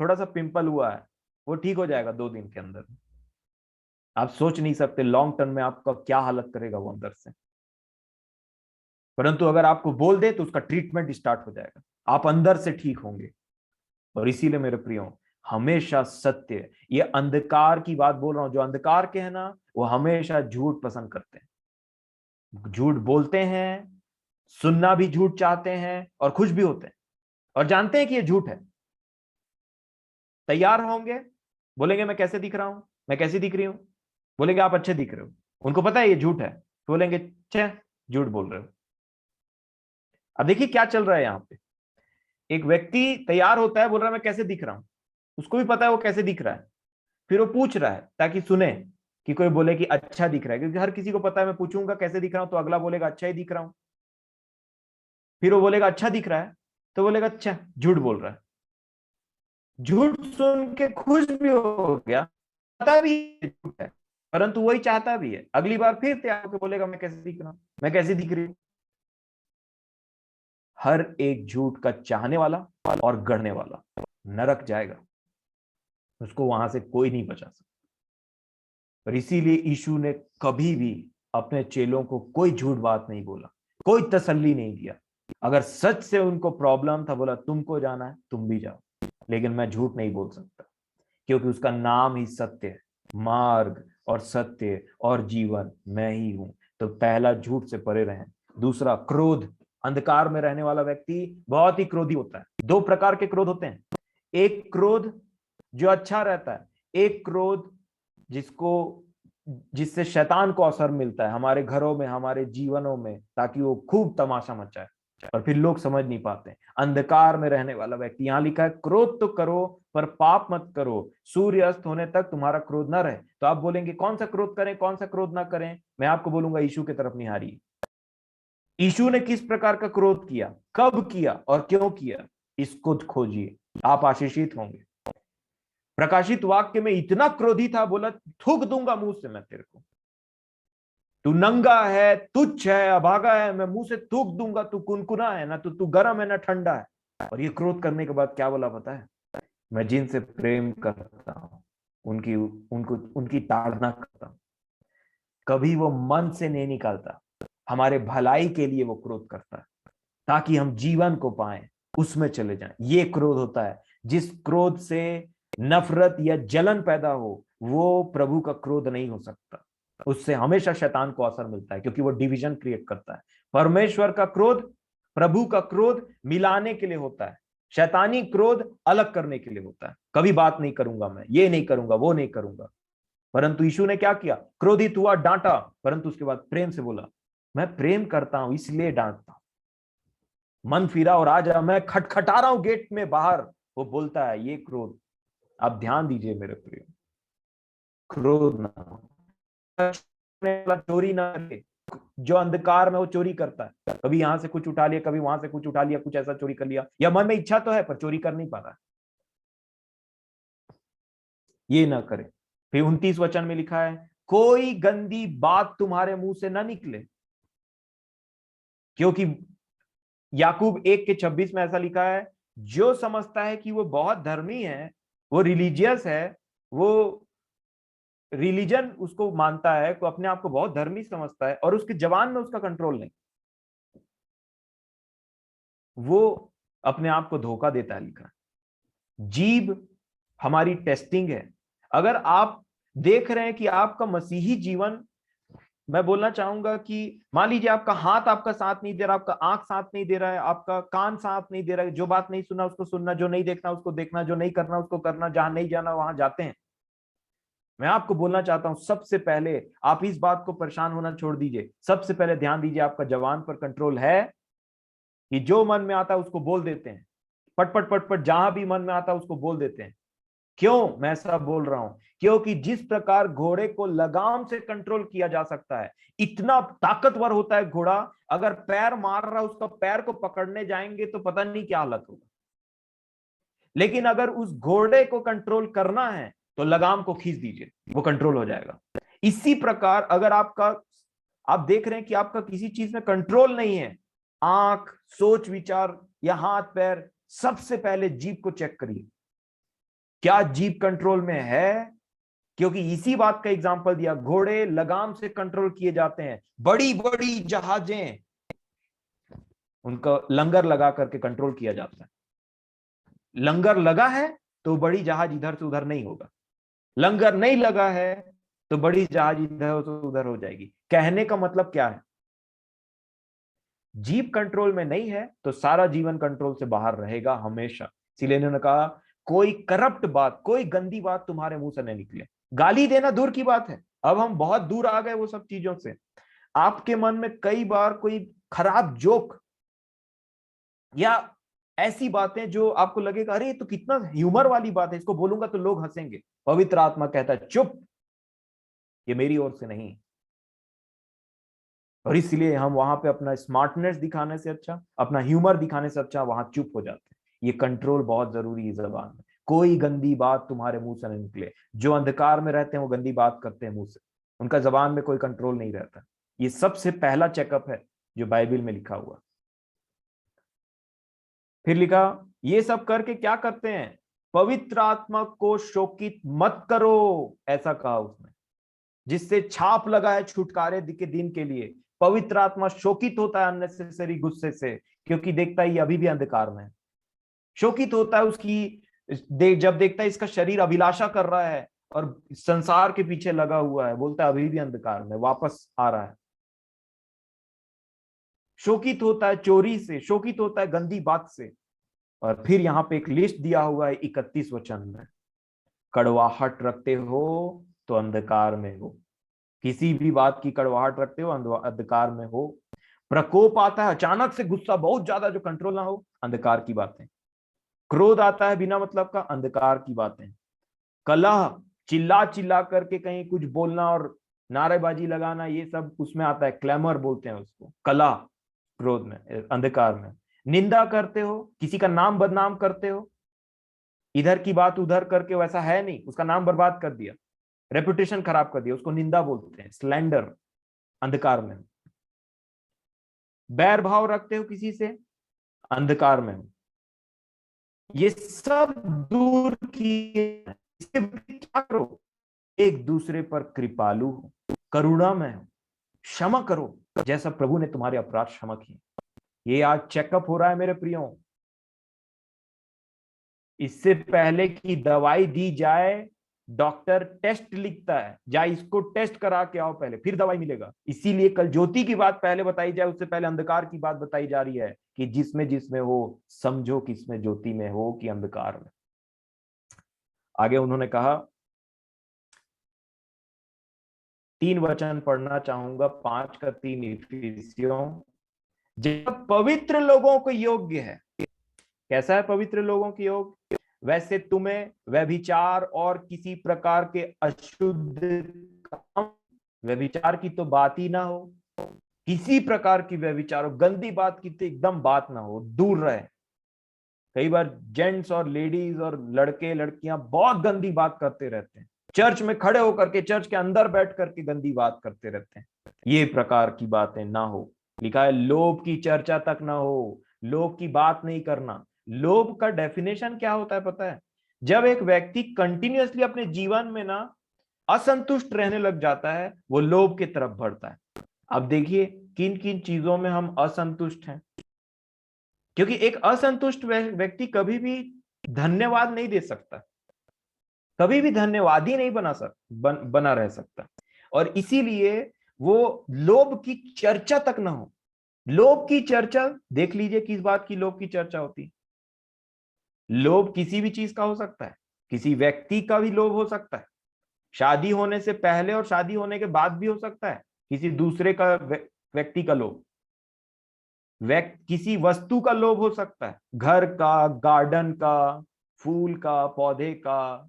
थोड़ा सा पिंपल हुआ है, वो ठीक हो जाएगा 2 दिन के अंदर। आप सोच नहीं सकते लॉन्ग टर्म में आपका क्या हालत करेगा वो अंदर से। परंतु अगर आपको बोल दे तो उसका ट्रीटमेंट स्टार्ट हो जाएगा, आप अंदर से ठीक होंगे। और इसीलिए मेरे प्रियो, हमेशा सत्य, ये अंधकार की बात बोल रहा हूं, जो अंधकार के है ना, वो हमेशा झूठ पसंद करते हैं, झूठ बोलते हैं, सुनना भी झूठ चाहते हैं, और खुश भी होते हैं, और जानते हैं कि ये झूठ है। तैयार होंगे, बोलेंगे मैं कैसे दिख रहा हूं, मैं कैसी दिख रही हूं, बोलेंगे आप अच्छे दिख रहे हो। उनको पता है ये झूठ है, तो बोलेंगे छे झूठ बोल रहे हो। अब देखिए क्या चल रहा है यहाँ पे। एक व्यक्ति तैयार होता है, बोल रहा है मैं कैसे दिख रहा हूं, उसको भी पता है वो कैसे दिख रहा है, फिर वो पूछ रहा है ताकि सुने, कि कोई बोले कि अच्छा दिख रहा है, क्योंकि हर किसी को पता है मैं पूछूंगा कैसे दिख रहा हूं तो अगला बोलेगा अच्छा ही दिख रहा हूं। फिर वो बोलेगा अच्छा दिख रहा है, तो बोलेगा अच्छा झूठ बोल रहा है। झूठ सुन के खुश भी हो गया, पता भी है झूठ है, परंतु वही चाहता भी है, अगली बार फिर तैयार होकर बोलेगा मैं कैसे दिख रहा हूं, मैं कैसे दिख रही हूं। हर एक झूठ का चाहने वाला और गढ़ने वाला नरक जाएगा, उसको वहां से कोई नहीं बचा सकता। और इसीलिए यीशु ने कभी भी अपने चेलों को कोई झूठ बात नहीं बोला, कोई तसल्ली नहीं दिया। अगर सच से उनको प्रॉब्लम था, बोला तुमको जाना है तुम भी जाओ, लेकिन मैं झूठ नहीं बोल सकता, क्योंकि उसका नाम ही सत्य है, मार्ग और सत्य और जीवन मैं ही हूं। तो पहला, झूठ से परे रहें। दूसरा, क्रोध। अंधकार में रहने वाला व्यक्ति बहुत ही क्रोधी होता है। दो प्रकार के क्रोध होते हैं, एक क्रोध जो अच्छा रहता है, एक क्रोध जिससे शैतान को असर मिलता है हमारे घरों में, हमारे जीवनों में, ताकि वो खूब तमाशा मचाए और फिर लोग समझ नहीं पाते। अंधकार में रहने वाला व्यक्ति, यहां लिखा है क्रोध तो करो पर पाप मत करो, सूर्य अस्त होने तक तुम्हारा क्रोध ना रहे। तो आप बोलेंगे कौन सा क्रोध करें कौन सा क्रोध ना करें, मैं आपको बोलूंगा यीशु की तरफ निहारिए। यीशु ने किस प्रकार का क्रोध किया, कब किया और क्यों किया, इसको खोजिए, आप आशीषित होंगे। प्रकाशित वाक्य में इतना क्रोधी था, बोला थूक दूंगा मुंह से मैं तेरे को, तू नंगा है, तुच्छ है, अभागा है, मैं मुंह से थूक दूंगा, तू कुनकुना है ना, तो तू गर्म है ना ठंडा है। और ये क्रोध करने के बाद क्या बोला पता है, मैं जिनसे प्रेम करता हूं उनकी उनको उनकी ताड़ना करता हूं। कभी वो मन से नहीं निकालता, हमारे भलाई के लिए वो क्रोध करता है, ताकि हम जीवन को पाएं, उसमें चले जाएं। ये क्रोध होता है। जिस क्रोध से नफरत या जलन पैदा हो, वो प्रभु का क्रोध नहीं हो सकता। उससे हमेशा शैतान को असर मिलता है, क्योंकि वो डिवीजन क्रिएट करता है। परमेश्वर का क्रोध, प्रभु का क्रोध मिलाने के लिए होता है, शैतानी क्रोध अलग करने के लिए होता है। कभी बात नहीं करूंगा, मैं ये नहीं करूंगा, वो नहीं करूंगा। परंतु यीशु ने क्या किया, क्रोधित हुआ, डांटा, परंतु उसके बाद प्रेम से बोला मैं प्रेम करता हूं इसलिए डांटता हूं, मन फिरा और आ जा, मैं खटखटा रहा हूं गेट में बाहर। वो बोलता है ये क्रोध। आप ध्यान दीजिए मेरे प्रिय, क्रोध ना हो, चोरी ना करे। जो अंधकार में वो चोरी करता है, कभी यहां से कुछ उठा लिया, कभी वहां से कुछ उठा लिया, कुछ ऐसा चोरी कर लिया, या मन में इच्छा तो है पर चोरी कर नहीं पा रहा है, ये ना करे। फिर 29 वचन में लिखा है कोई गंदी बात तुम्हारे मुंह से ना निकले, क्योंकि याकूब 1 के 26 में ऐसा लिखा है, जो समझता है कि वो बहुत धर्मी है, वो रिलीजियस है, वो रिलीजन उसको मानता है, वो अपने आप को बहुत धर्मी समझता है, और उसके जवान में उसका कंट्रोल नहीं, वो अपने आप को धोखा देता है। लिखा जीभ हमारी टेस्टिंग है। अगर आप देख रहे हैं कि आपका मसीही जीवन, मैं बोलना चाहूंगा कि मान लीजिए आपका हाथ आपका साथ नहीं दे रहा, आपका आंख साथ नहीं दे रहा है, आपका कान साथ नहीं दे रहा है, जो बात नहीं सुनना उसको सुनना, जो नहीं देखना उसको देखना, जो नहीं करना उसको करना, जहां नहीं जाना वहां जाते हैं। मैं आपको बोलना चाहता हूं, सबसे पहले आप इस बात को परेशान होना छोड़ दीजिए, सबसे पहले ध्यान दीजिए आपका जवान पर कंट्रोल है, कि जो मन में आता है उसको बोल देते हैं, पटपट पटपट जहां भी मन में आता है उसको बोल देते हैं। क्यों मैं ऐसा बोल रहा हूं, क्योंकि जिस प्रकार घोड़े को लगाम से कंट्रोल किया जा सकता है, इतना ताकतवर होता है घोड़ा, अगर पैर मार रहा उसका पैर को पकड़ने जाएंगे तो पता नहीं क्या हालत होगा। लेकिन अगर उस घोड़े को कंट्रोल करना है तो लगाम को खींच दीजिए, वो कंट्रोल हो जाएगा। इसी प्रकार अगर आप देख रहे हैं कि आपका किसी चीज में कंट्रोल नहीं है, आंख, सोच विचार या हाथ पैर, सबसे पहले जीभ को चेक करिए, क्या जीभ कंट्रोल में है। क्योंकि इसी बात का एग्जांपल दिया, घोड़े लगाम से कंट्रोल किए जाते हैं, बड़ी बड़ी जहाजें उनका लंगर लगा करके कंट्रोल किया जाता है। लंगर लगा है तो बड़ी जहाज इधर से उधर नहीं होगा, लंगर नहीं लगा है तो बड़ी जहाज इधर से उधर हो जाएगी। कहने का मतलब क्या है, जीप कंट्रोल में नहीं है तो सारा जीवन कंट्रोल से बाहर रहेगा हमेशा। इसीलिए इन्होंने कहा कोई करप्ट बात, कोई गंदी बात तुम्हारे मुंह से नहीं निकले। गाली देना दूर की बात है, अब हम बहुत दूर आ गए वो सब चीजों से। आपके मन में कई बार कोई खराब जोक या ऐसी बातें जो आपको लगेगा अरे ये तो कितना ह्यूमर वाली बात है, इसको बोलूंगा तो लोग हंसेंगे। पवित्र आत्मा कहता है चुप, ये मेरी ओर से नहीं। और इसलिए हम वहां पे अपना स्मार्टनेस दिखाने से अच्छा, अपना ह्यूमर दिखाने से अच्छा वहां चुप हो जाते हैं। ये कंट्रोल बहुत जरूरी है जबान में। कोई गंदी बात तुम्हारे मुंह से नहीं निकले। जो अंधकार में रहते हैं वो गंदी बात करते हैं मुंह से, उनका जबान में कोई कंट्रोल नहीं रहता। ये सबसे पहला चेकअप है जो बाइबल में लिखा हुआ। फिर लिखा, ये सब करके क्या करते हैं, पवित्र आत्मा को शोकित मत करो, ऐसा कहा उसने, जिससे छाप लगा है छुटकारे के दिन के लिए। पवित्र आत्मा शोकित होता है अननेसेसरी गुस्से से, क्योंकि देखता है ये अभी भी अंधकार में है। शोकित होता है उसकी जब देखता है इसका शरीर अभिलाषा कर रहा है और संसार के पीछे लगा हुआ है, बोलता है अभी भी अंधकार में, वापस आ रहा है। शोकित होता है चोरी से, शोकित होता है गंदी बात से। और फिर यहाँ पे एक लिस्ट दिया हुआ है 31 वचन में, कड़वाहट रखते हो तो अंधकार में हो। किसी भी बात की कड़वाहट रखते हो अंधकार में हो। प्रकोप आता है अचानक से, गुस्सा बहुत ज्यादा जो कंट्रोल ना हो, अंधकार की बातें। क्रोध आता है बिना मतलब का, अंधकार की बातें। कलह, चिल्ला चिल्ला करके कहीं कुछ बोलना और नारेबाजी लगाना, ये सब उसमें आता है, क्लैमर बोलते हैं उसको, कलह, क्रोध में, अंधकार में। निंदा करते हो, किसी का नाम बदनाम करते हो, इधर की बात उधर करके, वैसा है नहीं, उसका नाम बर्बाद कर दिया, रेपुटेशन खराब कर दिया, उसको निंदा बोलते हैं, स्लैंडर, अंधकार में। बैर भाव रखते हो किसी से, अंधकार में हो। ये सब दूर किए, इसके विपरीत क्या करो, एक दूसरे पर कृपालु हो, करुणा में हो, क्षमा करो जैसा प्रभु ने तुम्हारे अपराध क्षमा किए। ये आज चेकअप हो रहा है मेरे प्रियो। इससे पहले कि दवाई दी जाए, डॉक्टर टेस्ट लिखता है, जा इसको टेस्ट करा के आओ पहले, फिर दवाई मिलेगा। इसीलिए कल ज्योति की बात पहले बताई जाए, उससे पहले अंधकार की बात बताई जा रही है कि जिसमें जिसमें हो, समझो किसमें ज्योति में हो कि अंधकार में। आगे उन्होंने कहा, 3 वचन पढ़ना चाहूंगा, 5 का 3 इफिसियों। जब पवित्र लोगों को योग्य है, कैसा है पवित्र लोगों की योग, वैसे तुम्हें व्यभिचार और किसी प्रकार के अशुद्ध काम, व्यभिचार की तो बात ही ना हो, किसी प्रकार की व्यभिचार हो, गंदी बात की तो एकदम बात ना हो, दूर रहे। कई बार जेंट्स और लेडीज और लड़के लड़कियां बहुत गंदी बात करते रहते हैं, चर्च में खड़े होकर के, चर्च के अंदर बैठ करके गंदी बात करते रहते हैं। ये प्रकार की बातें ना हो। लिखा है लोभ की चर्चा तक ना हो, लोभ की बात नहीं करना। लोभ का डेफिनेशन क्या होता है पता है, जब एक व्यक्ति कंटिन्यूअसली अपने जीवन में ना असंतुष्ट रहने लग जाता है, वो लोभ की तरफ बढ़ता है। अब देखिए किन किन चीजों में हम असंतुष्ट हैं, क्योंकि एक असंतुष्ट व्यक्ति कभी भी धन्यवाद नहीं दे सकता, कभी भी धन्यवादी नहीं बना रह सकता। और इसीलिए वो लोभ की चर्चा तक ना हो। लोभ की चर्चा देख लीजिए, किस बात की लोभ की चर्चा होती। लोभ किसी भी चीज का हो सकता है, किसी व्यक्ति का भी लोभ हो सकता है, शादी होने से पहले और शादी होने के बाद भी हो सकता है, किसी दूसरे का व्यक्ति का लोभ, किसी वस्तु का लोभ हो सकता है, घर का, गार्डन का, फूल का, पौधे का,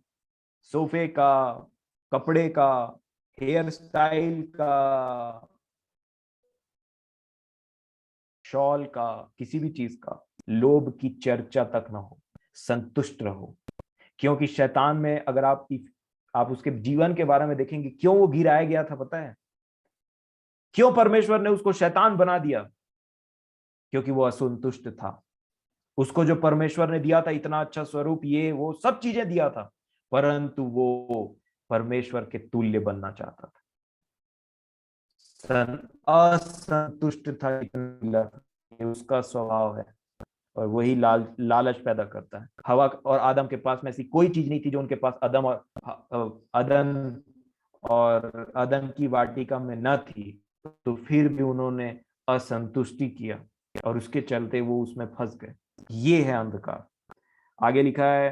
सोफे का, कपड़े का, हेयर स्टाइल का, शॉल का, किसी भी चीज का लोभ की चर्चा तक ना हो। संतुष्ट रहो, क्योंकि शैतान में अगर आप उसके जीवन के बारे में देखेंगे, क्यों वो गिराया गया था पता है, क्यों परमेश्वर ने उसको शैतान बना दिया, क्योंकि वो असंतुष्ट था। उसको जो परमेश्वर ने दिया था, इतना अच्छा स्वरूप, ये वो सब चीजें दिया था, परंतु वो परमेश्वर के तुल्य बनना चाहता था। असंतुष्ट था, इतना उसका स्वभाव है। और वही लालच पैदा करता है। हवा और आदम के पास में ऐसी कोई चीज नहीं थी जो उनके पास अदन की वाटिका में न थी, तो फिर भी उन्होंने असंतुष्टि किया और उसके चलते वो उसमें फंस गए। ये है अंधकार। आगे लिखा है,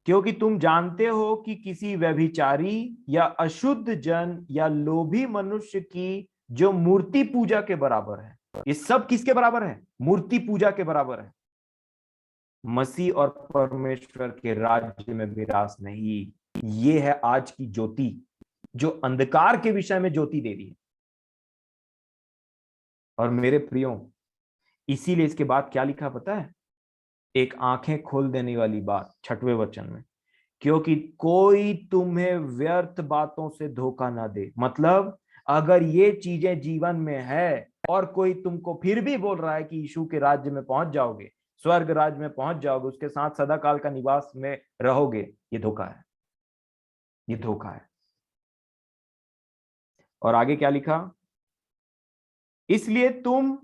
क्योंकि तुम जानते हो कि किसी व्यभिचारी या अशुद्ध जन या लोभी मनुष्य की जो मूर्ति पूजा के बराबर है, ये सब किसके बराबर है? मूर्ति पूजा के बराबर है, मसीह और परमेश्वर के राज्य में विरास नहीं। ये है आज की ज्योति जो अंधकार के विषय में ज्योति दे रही है। और मेरे प्रियो, इसीलिए इसके बाद क्या लिखा पता है? एक आंखें खोल देने वाली बात 6वें वचन में, क्योंकि कोई तुम्हें व्यर्थ बातों से धोखा ना दे। मतलब अगर ये चीजें जीवन में है और कोई तुमको फिर भी बोल रहा है कि यीशु के राज्य में पहुंच जाओगे, स्वर्ग राज्य में पहुंच जाओगे, उसके साथ सदा काल का निवास में रहोगे, ये धोखा है, ये धोखा है। और आगे क्या लिखा? इसलिए तुम,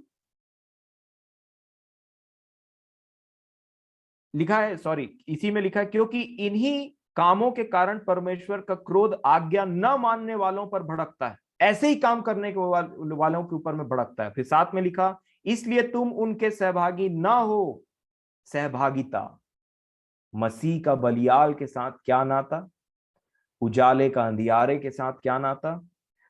लिखा है, सॉरी, इसी में लिखा है, क्योंकि इन्हीं कामों के कारण परमेश्वर का क्रोध आज्ञा न मानने वालों पर भड़कता है। ऐसे ही काम करने के वालों के ऊपर में भड़कता है। फिर साथ में लिखा, इसलिए तुम उनके सहभागी ना हो। सहभागिता, मसीह का बलियाल के साथ क्या नाता, उजाले का अंधियारे के साथ क्या नाता,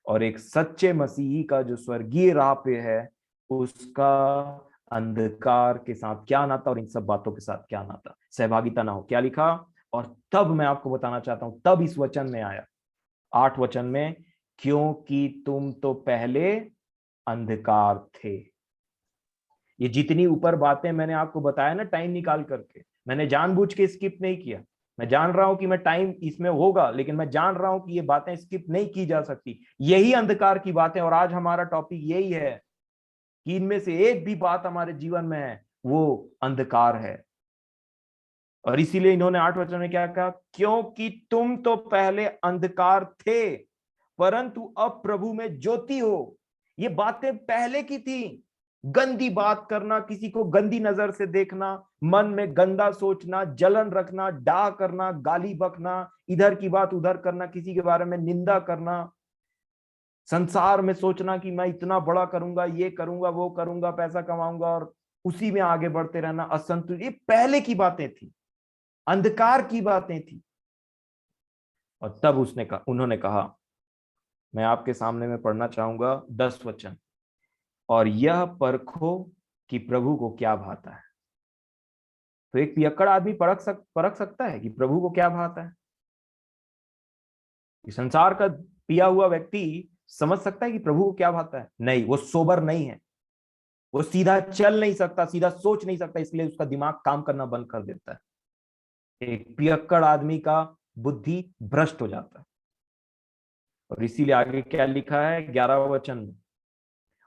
और एक सच्चे मसीही का जो स्वर्गीय राह पे है उसका अंधकार के साथ क्या नाता, और इन सब बातों के साथ क्या नाता। सहभागिता ना हो। क्या लिखा? और तब मैं आपको बताना चाहता हूं, तब इस वचन में आया 8 वचन में, क्योंकि तुम तो पहले अंधकार थे। ये जितनी ऊपर बातें मैंने आपको बताया ना टाइम निकाल करके, मैंने जानबूझ के स्किप नहीं किया। मैं जान रहा हूं कि मैं टाइम इसमें होगा, लेकिन मैं जान रहा हूं कि ये बातें स्किप नहीं की जा सकती। यही अंधकार की बातें, और आज हमारा टॉपिक यही है कि इनमें से एक भी बात हमारे जीवन में है वो अंधकार है। और इसीलिए इन्होंने 8 वचन में क्या कहा? क्योंकि तुम तो पहले अंधकार थे परंतु अब प्रभु में ज्योति हो। ये बातें पहले की थी। गंदी बात करना, किसी को गंदी नजर से देखना, मन में गंदा सोचना, जलन रखना, डाह करना, गाली बकना, इधर की बात उधर करना, किसी के बारे में निंदा करना, संसार में सोचना कि मैं इतना बड़ा करूंगा, ये करूंगा, वो करूंगा, पैसा कमाऊंगा, और उसी में आगे बढ़ते रहना, असंतुलित, ये पहले की बातें थी, अंधकार की बातें थी। और तब उन्होंने कहा, मैं आपके सामने में पढ़ना चाहूंगा 10 वचन, और यह परखो कि प्रभु को क्या भाता है। तो एक पियक्कड़ आदमी परख सकता है कि प्रभु को क्या भाता है? कि संसार का पिया हुआ व्यक्ति समझ सकता है कि प्रभु को क्या भाता है? नहीं, वो सोबर नहीं है, वो सीधा चल नहीं सकता, सीधा सोच नहीं सकता, इसलिए उसका दिमाग काम करना बंद कर देता है। एक पियक्कड़ आदमी का बुद्धि भ्रष्ट हो जाता है। और इसीलिए आगे क्या लिखा है 11 वचन में,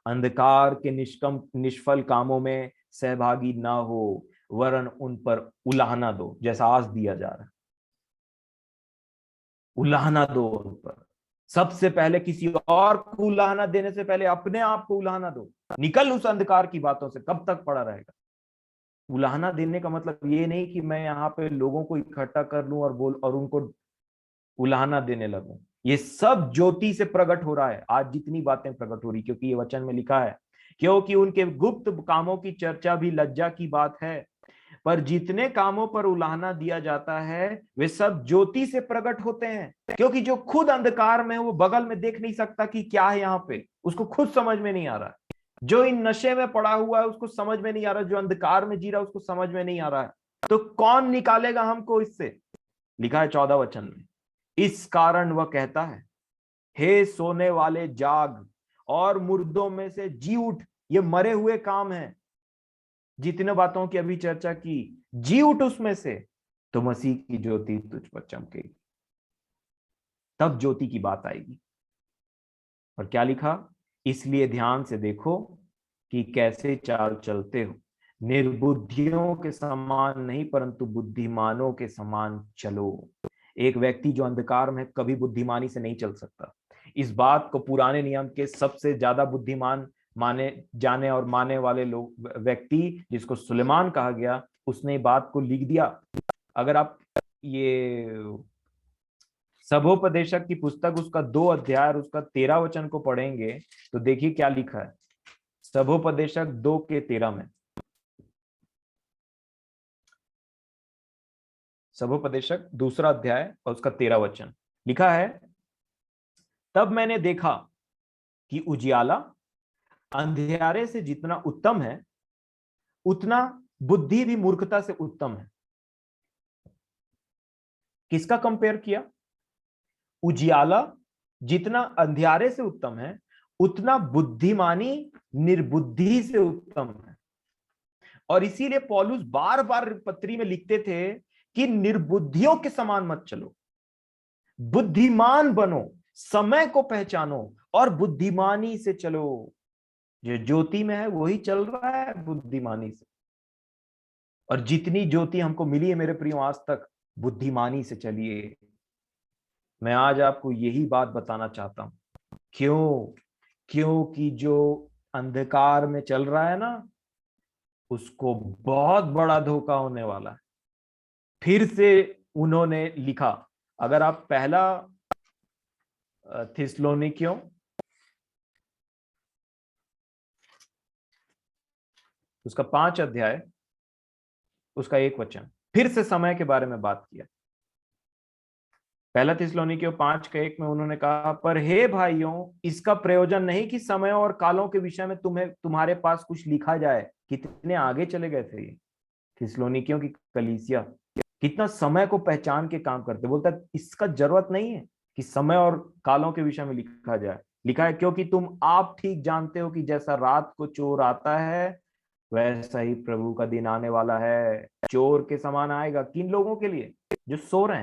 अंधकार के निष्फल कामों में सहभागी ना हो, वरन उन पर उलाहना दो, जैसा आज दिया जा रहा है। उलाहना दो उन पर। सबसे पहले किसी और को उलाहना देने से पहले अपने आप को उलाहना दो। निकल उस अंधकार की बातों से, कब तक पड़ा रहेगा? उलाहना देने का मतलब ये नहीं कि मैं यहाँ पे लोगों को इकट्ठा कर लूं और उनको उलाहना देने लगूं। ये सब ज्योति से प्रकट हो रहा है आज, जितनी बातें प्रकट हो रही, क्योंकि ये वचन में लिखा है, क्योंकि उनके गुप्त कामों की चर्चा भी लज्जा की बात है, पर जितने कामों पर उलाहना दिया जाता है वे सब ज्योति से प्रकट होते हैं। क्योंकि जो खुद अंधकार में है वो बगल में देख नहीं सकता कि क्या है यहाँ पे, उसको खुद समझ में नहीं आ रहा है। जो इन नशे में पड़ा हुआ है उसको समझ में नहीं आ रहा, जो अंधकार में जी रहा है उसको समझ में नहीं आ रहा है। तो कौन निकालेगा हमको इससे? लिखा है 14 वचन में, इस कारण वह कहता है, हे सोने वाले जाग और मुर्दों में से जी उठ। ये मरे हुए काम है, जितने बातों की अभी चर्चा की, जी उठ उसमें से, तो मसीह की ज्योति तुझ पर चमकेगी। तब ज्योति की बात आएगी। और क्या लिखा? इसलिए ध्यान से देखो कि कैसे चाल चलते हो, निर्बुद्धियों के समान नहीं परंतु बुद्धिमानों के समान चलो। एक व्यक्ति जो अंधकार में कभी बुद्धिमानी से नहीं चल सकता। इस बात को पुराने नियम के सबसे ज्यादा बुद्धिमान माने जाने और माने वाले लोग, व्यक्ति जिसको सुलेमान कहा गया, उसने बात को लिख दिया। अगर आप ये सभोपदेशक की पुस्तक उसका 2 अध्याय और उसका 13 वचन को पढ़ेंगे तो देखिए क्या लिखा है सभोपदेशक 2 के 13 में। सभोपदेशक 2 अध्याय और उसका 13 वचन लिखा है, तब मैंने देखा कि उजियाला अंधियारे से जितना उत्तम है, उतना बुद्धि भी मूर्खता से उत्तम है। किसका कंपेयर किया? उजियाला जितना अंधियारे से उत्तम है, उतना बुद्धिमानी निर्बुद्धि से उत्तम है। और इसीलिए पौलुस बार बार पत्री में लिखते थे कि निर्बुद्धियों के समान मत चलो, बुद्धिमान बनो, समय को पहचानो और बुद्धिमानी से चलो। जो ज्योति में है वही चल रहा है बुद्धिमानी से। और जितनी ज्योति हमको मिली है मेरे प्रियो आज तक, बुद्धिमानी से चलिए। मैं आज आपको यही बात बताना चाहता हूं। क्योंकि जो अंधकार में चल रहा है ना, उसको बहुत बड़ा धोखा होने वाला है। फिर से उन्होंने लिखा, अगर आप पहला थिस्सलुनीकियों उसका 5 अध्याय उसका 1 वचन, फिर से समय के बारे में बात किया। पहला थिस्सलुनीकियों 5:1 में उन्होंने कहा, पर हे भाइयों, इसका प्रयोजन नहीं कि समय और कालों के विषय में तुम्हारे पास कुछ लिखा जाए। कितने आगे चले गए थे ये थिस्सलुनीकियों की कलीसिया, कितना समय को पहचान के काम करते। बोलता है इसका जरूरत नहीं है कि समय और कालों के विषय में लिखा जाए। लिखा है, क्योंकि तुम आप ठीक जानते हो कि जैसा रात को चोर आता है, वैसा ही प्रभु का दिन आने वाला है। चोर के समान आएगा। किन लोगों के लिए? जो सो रहे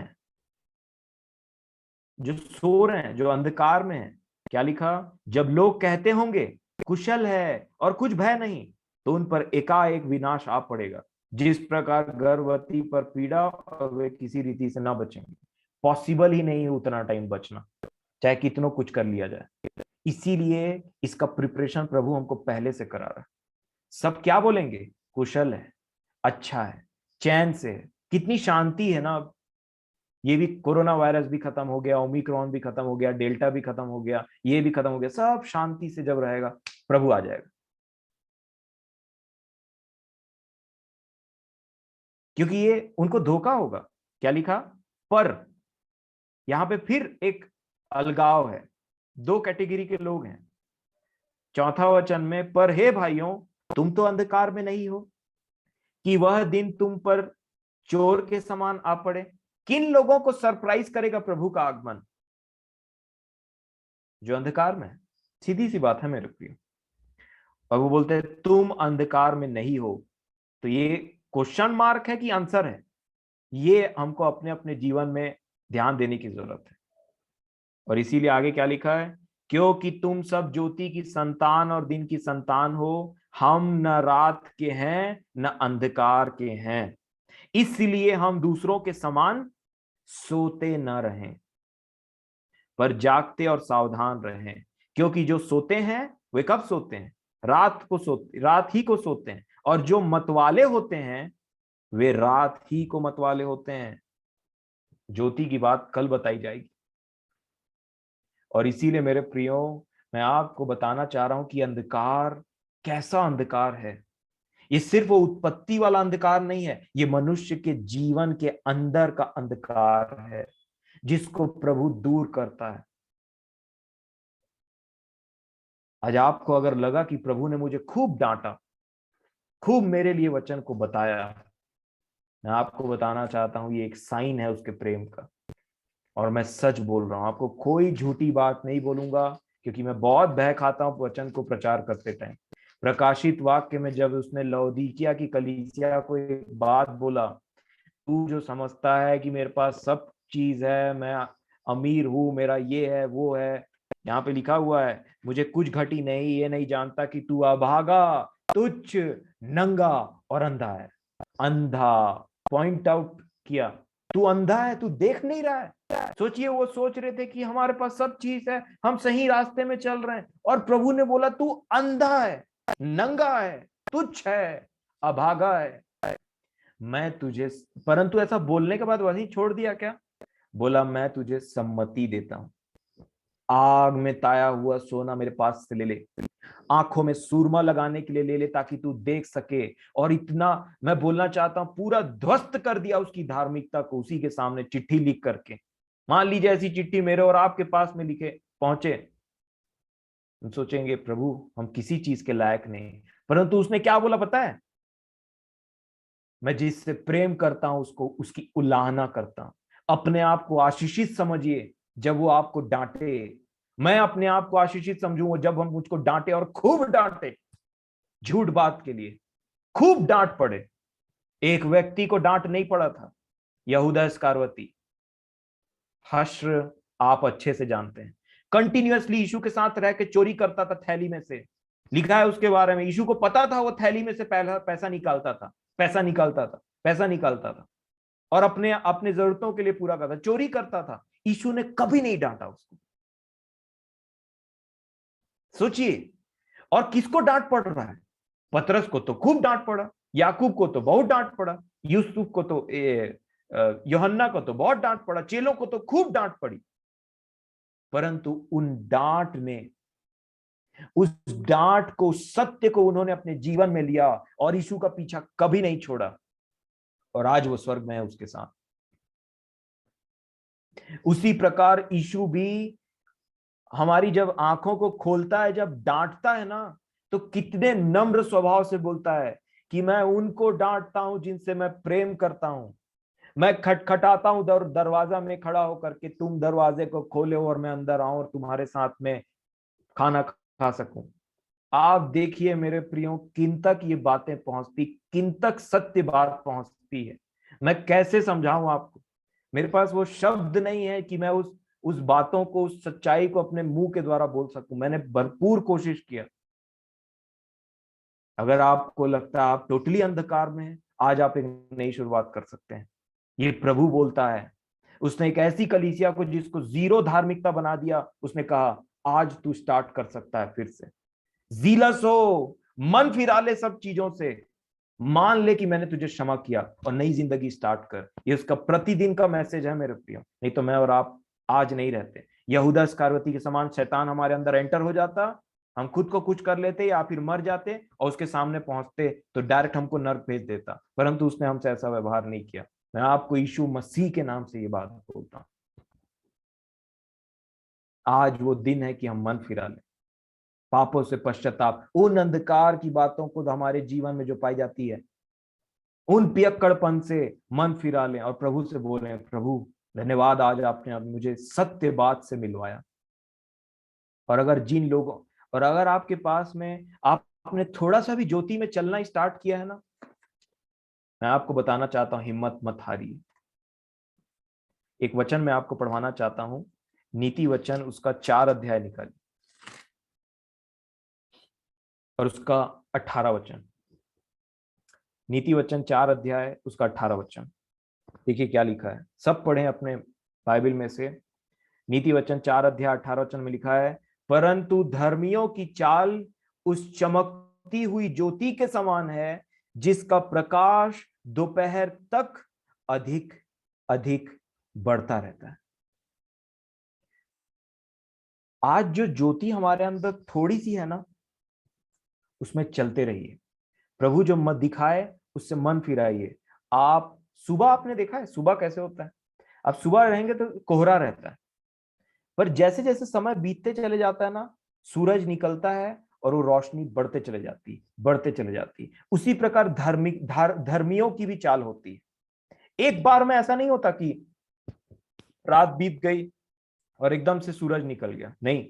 हैं, जो अंधकार में हैं। क्या लिखा? जब लोग कहते होंगे कुशल है और कुछ भय नहीं, तो उन पर एकाएक विनाश आ पड़ेगा, जिस प्रकार गर्भवती पर पीड़ा, और वे किसी रीति से ना बचेंगे। पॉसिबल ही नहीं है उतना टाइम बचना, चाहे कितनों कुछ कर लिया जाए। इसीलिए इसका प्रिपरेशन प्रभु हमको पहले से करा रहा है। सब क्या बोलेंगे? कुशल है, अच्छा है, चैन से है। कितनी शांति है ना। अब ये भी कोरोना वायरस भी खत्म हो गया, ओमिक्रॉन भी खत्म हो गया, डेल्टा भी खत्म हो गया, ये भी खत्म हो गया। सब शांति से जब रहेगा, प्रभु आ जाएगा। क्योंकि ये उनको धोखा होगा। क्या लिखा? पर यहां पे फिर एक अलगाव है, 2 कैटेगरी के लोग हैं। चौथा वचन में, पर हे भाइयों, तुम तो अंधकार में नहीं हो कि वह दिन तुम पर चोर के समान आ पड़े। किन लोगों को सरप्राइज करेगा प्रभु का आगमन? जो अंधकार में है। सीधी सी बात है मेरे प्रिय। और वो बोलते हैं तुम अंधकार में नहीं हो। तो ये क्वेश्चन मार्क है कि आंसर है? ये हमको अपने अपने जीवन में ध्यान देने की जरूरत है। और इसीलिए आगे क्या लिखा है? क्योंकि तुम सब ज्योति की संतान और दिन की संतान हो। हम न रात के हैं न अंधकार के हैं, इसलिए हम दूसरों के समान सोते न रहें, पर जागते और सावधान रहें। क्योंकि जो सोते हैं वे कब सोते हैं? रात ही को सोते हैं। और जो मतवाले होते हैं वे रात ही को मतवाले होते हैं। ज्योति की बात कल बताई जाएगी। और इसीलिए मेरे प्रियो, मैं आपको बताना चाह रहा हूं कि अंधकार कैसा अंधकार है। ये सिर्फ वो उत्पत्ति वाला अंधकार नहीं है, ये मनुष्य के जीवन के अंदर का अंधकार है, जिसको प्रभु दूर करता है। आज आपको अगर लगा कि प्रभु ने मुझे खूब डांटा, खूब मेरे लिए वचन को बताया, मैं आपको बताना चाहता हूं ये एक साइन है उसके प्रेम का। और मैं सच बोल रहा हूं, आपको कोई झूठी बात नहीं बोलूंगा, क्योंकि मैं बहुत भय खाता हूं वचन को प्रचार करते टाइम। प्रकाशित वाक्य में जब उसने लौदीकिया की कलीसिया को एक बात बोला, तू जो समझता है कि मेरे पास सब चीज है, मैं अमीर हूं, मेरा ये है वो है, यहाँ पे लिखा हुआ है मुझे कुछ घटी नहीं, ये नहीं जानता कि तू अभागा, तुच्छ, नंगा और अंधा है। अंधा पॉइंट आउट किया, तू अंधा है, तू देख नहीं रहा है। सोचिए, वो सोच रहे थे कि हमारे पास सब चीज है, हम सही रास्ते में चल रहे हैं, और प्रभु ने बोला तू अंधा है, नंगा है, तुच्छ है, अभागा है। मैं तुझे, परंतु ऐसा बोलने के बाद वहीं छोड़ दिया क्या? बोला मैं तुझे सम्मति देता हूं। आग में ताया हुआ सोना मेरे पास से ले ले, आंखों में सूरमा लगाने के लिए ले ले ताकि तू देख सके। और इतना मैं बोलना चाहता हूं, पूरा ध्वस्त कर दिया उसकी धार्मिकता को उसी के सामने चिट्ठी लिख करके। मान लीजिए ऐसी चिट्ठी मेरे और आपके पास में लिखे पहुंचे, हम सोचेंगे प्रभु हम किसी चीज के लायक नहीं, परंतु उसने क्या बोला पता है? मैं जिससे प्रेम करता हूं उसको उसकी उलाहना करता हूं। अपने आप को आशीषित समझिए जब वो आपको डांटे। मैं अपने आप को आशीषित समझूंगा जब हम मुझको डांटे, और खूब डांटे झूठ बात के लिए, खूब डांट पड़े। एक व्यक्ति को डांट नहीं पड़ा था, यहूदा इस्करियोती। हश्र आप अच्छे से जानते हैं, कंटिन्यूअसली यीशु के साथ रह के चोरी करता था थैली में से। लिखा है उसके बारे में, यीशु को पता था वो थैली में से पहला पैसा निकालता था, पैसा निकालता था, पैसा निकालता था, और अपने अपने जरूरतों के लिए पूरा करता, चोरी करता था। यीशु ने कभी नहीं डांटा उसको। सोचिए, और किसको डांट पड़ रहा है? पतरस को तो खूब डांट पड़ा, याकूब को तो बहुत डांट पड़ा, यूसुफ को तो यूहन्ना को तो बहुत डांट पड़ा, चेलों को तो खूब डांट पड़ी। परंतु उन डांट ने, उस डांट को, सत्य को उन्होंने अपने जीवन में लिया और यीशु का पीछा कभी नहीं छोड़ा। और आज वो स्वर्ग में है उसके साथ। उसी प्रकार यीशु भी हमारी जब आंखों को खोलता है, जब डांटता है ना, तो कितने नम्र स्वभाव से बोलता है कि मैं उनको डांटता हूं जिनसे मैं प्रेम करता हूं। मैं खटखटाता हूं दरवाजा में खड़ा होकर के, तुम दरवाजे को खोले और मैं अंदर आऊं और तुम्हारे साथ में खाना खा सकूं। आप देखिए मेरे प्रियो, किन तक ये बातें पहुंचती, किन तक सत्य बात पहुंचती है। मैं कैसे समझाऊं आपको? मेरे पास वो शब्द नहीं है कि मैं उस बातों को, उस सच्चाई को अपने मुंह के द्वारा बोल सकूं। मैंने भरपूर कोशिश किया। अगर आपको लगता है आप टोटली अंधकार में हैं, आज आप एक नई शुरुआत कर सकते हैं। ये प्रभु बोलता है। उसने एक ऐसी कलीसिया को जिसको जीरो धार्मिकता बना दिया, उसने कहा आज तू स्टार्ट कर सकता है फिर से। जीलस हो, मन फिरा ले सब चीजों से, मान ले कि मैंने तुझे क्षमा किया और नई जिंदगी स्टार्ट कर। ये उसका प्रतिदिन का मैसेज है मेरे प्रियो। नहीं तो मैं और आप आज नहीं रहते। यहूदा इस्करियोती के समान शैतान हमारे अंदर एंटर हो जाता, हम खुद को कुछ कर लेते या फिर मर जाते और उसके सामने पहुंचते तो डायरेक्ट हमको नर्क भेज देता। परंतु उसने हमसे ऐसा व्यवहार नहीं किया। मैं आपको यीशु मसीह के नाम से ये बात बोलता हूं, आज वो दिन है कि हम मन फिरा लें, पापों से पश्चाताप, उन अंधकार की बातों को हमारे जीवन में जो पाई जाती है, उन पियक्कड़पन से मन फिरा लें और प्रभु से बोलें, प्रभु धन्यवाद आज आपने अब मुझे सत्य बात से मिलवाया। और अगर जिन लोगों, और अगर आपके पास में आपने थोड़ा सा भी ज्योति में चलना स्टार्ट किया है ना, मैं आपको बताना चाहता हूं, हिम्मत मत हारिए। एक वचन मैं आपको पढ़वाना चाहता हूं, नीति वचन उसका 4 अध्याय निकालिए और उसका 18 वचन। नीति वचन 4 अध्याय उसका 18 वचन। देखिए क्या लिखा है, सब पढ़ें अपने बाइबल में से। नीति वचन 4 अध्याय 18 वचन में लिखा है, परंतु धर्मियों की चाल उस चमकती हुई ज्योति के समान है जिसका प्रकाश दोपहर तक अधिक अधिक बढ़ता रहता है। आज जो ज्योति हमारे अंदर थोड़ी सी है ना, उसमें चलते रहिए। प्रभु जो मत दिखाए उससे मन फिराइए। आप सुबह, आपने देखा है सुबह कैसे होता है? अब सुबह रहेंगे तो कोहरा रहता है, पर जैसे जैसे समय बीतते चले जाता है ना, सूरज निकलता है और वो रोशनी बढ़ते चले जाती है, बढ़ते चले जाती है। उसी प्रकार धर्मियों की भी चाल होती है। एक बार में ऐसा नहीं होता कि रात बीत गई और एकदम से सूरज निकल गया, नहीं।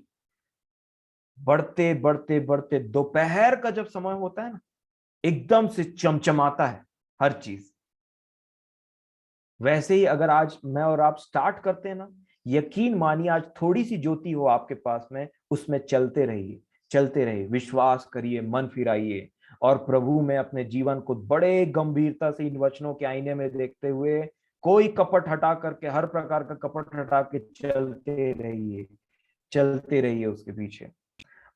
बढ़ते बढ़ते बढ़ते दोपहर का जब समय होता है ना, एकदम से चमचमाता है हर चीज। वैसे ही अगर आज मैं और आप स्टार्ट करते हैं ना, यकीन मानिए आज थोड़ी सी ज्योति हो आपके पास में, उसमें चलते रहिए, चलते रहिए, विश्वास करिए, मन फिराइए और प्रभु में अपने जीवन को बड़े गंभीरता से इन वचनों के आईने में देखते हुए कोई कपट हटा करके, हर प्रकार का कपट हटा के चलते रहिए, चलते रहिए उसके पीछे।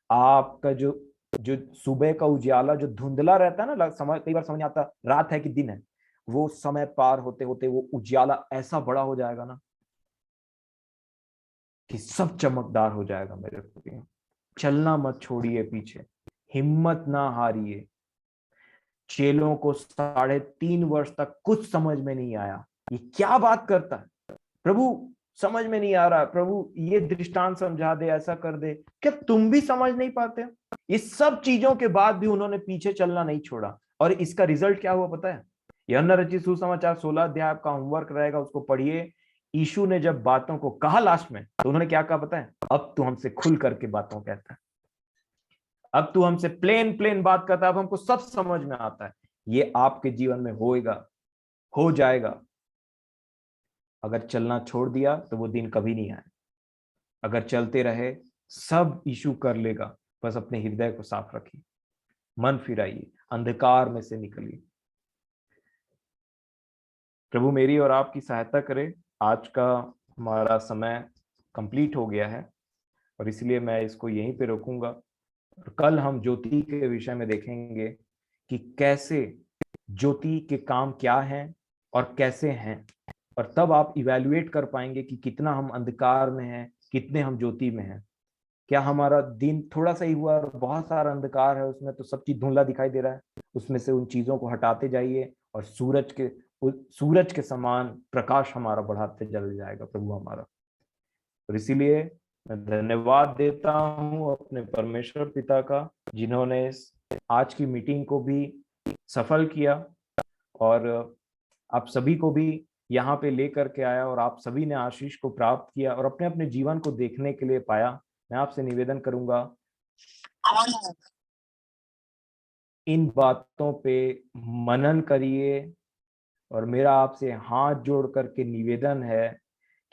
आपका जो जो सुबह का उजाला जो धुंधला रहता है ना, समझ कई बार समझ नहीं आता रात है कि दिन है, वो समय पार होते होते वो उजाला ऐसा बड़ा हो जाएगा ना कि सब चमकदार हो जाएगा मेरे प्रिय। चलना मत छोड़िए पीछे, हिम्मत ना हारिए। चेलों को 3.5 वर्ष तक कुछ समझ में नहीं आया, ये क्या बात करता है प्रभु, समझ में नहीं आ रहा प्रभु, ये दृष्टांत समझा दे, ऐसा कर दे। क्या तुम भी समझ नहीं पाते हो? ये सब चीजों के बाद भी उन्होंने पीछे चलना नहीं छोड़ा। और इसका रिजल्ट क्या हुआ पता है? यूहन्ना रचित सुसमाचार 16 अध्याय आपका होमवर्क रहेगा, उसको पढ़िए। यीशु ने जब बातों को कहा लास्ट में, तो उन्होंने क्या कहा पता है? अब तू हमसे खुल करके बातों कहता है, अब तू हमसे प्लेन प्लेन बात करता है, अब हमको सब समझ में आता है। ये आपके जीवन में होएगा, हो जाएगा। अगर चलना छोड़ दिया तो वो दिन कभी नहीं आए। अगर चलते रहे, सब यीशु कर लेगा। बस अपने हृदय को साफ रखिए, मन फिराइए, अंधकार में से निकलिए। प्रभु मेरी और आपकी सहायता करे। आज का हमारा समय कंप्लीट हो गया है और इसलिए मैं इसको यहीं पे रोकूंगा। और कल हम ज्योति के विषय में देखेंगे कि कैसे ज्योति के काम क्या हैं और कैसे हैं। और तब आप इवैल्यूएट कर पाएंगे कि कितना हम अंधकार में हैं, कितने हम ज्योति में हैं। क्या हमारा दिन थोड़ा सा ही हुआ और बहुत सारा अंधकार है उसमें, तो सब चीज धुंधला दिखाई दे रहा है, उसमें से उन चीजों को हटाते जाइए और सूरज के समान प्रकाश हमारा बढ़ाते चल जाएगा प्रभु हमारा। और इसीलिए मैं धन्यवाद देता हूँ अपने परमेश्वर पिता का, जिन्होंने आज की मीटिंग को भी सफल किया और आप सभी को भी यहाँ पे लेकर के आया और आप सभी ने आशीष को प्राप्त किया और अपने अपने जीवन को देखने के लिए पाया। मैं आपसे निवेदन करूंगा, इन बातों पे मनन करिए। और मेरा आपसे हाथ जोड़ करके निवेदन है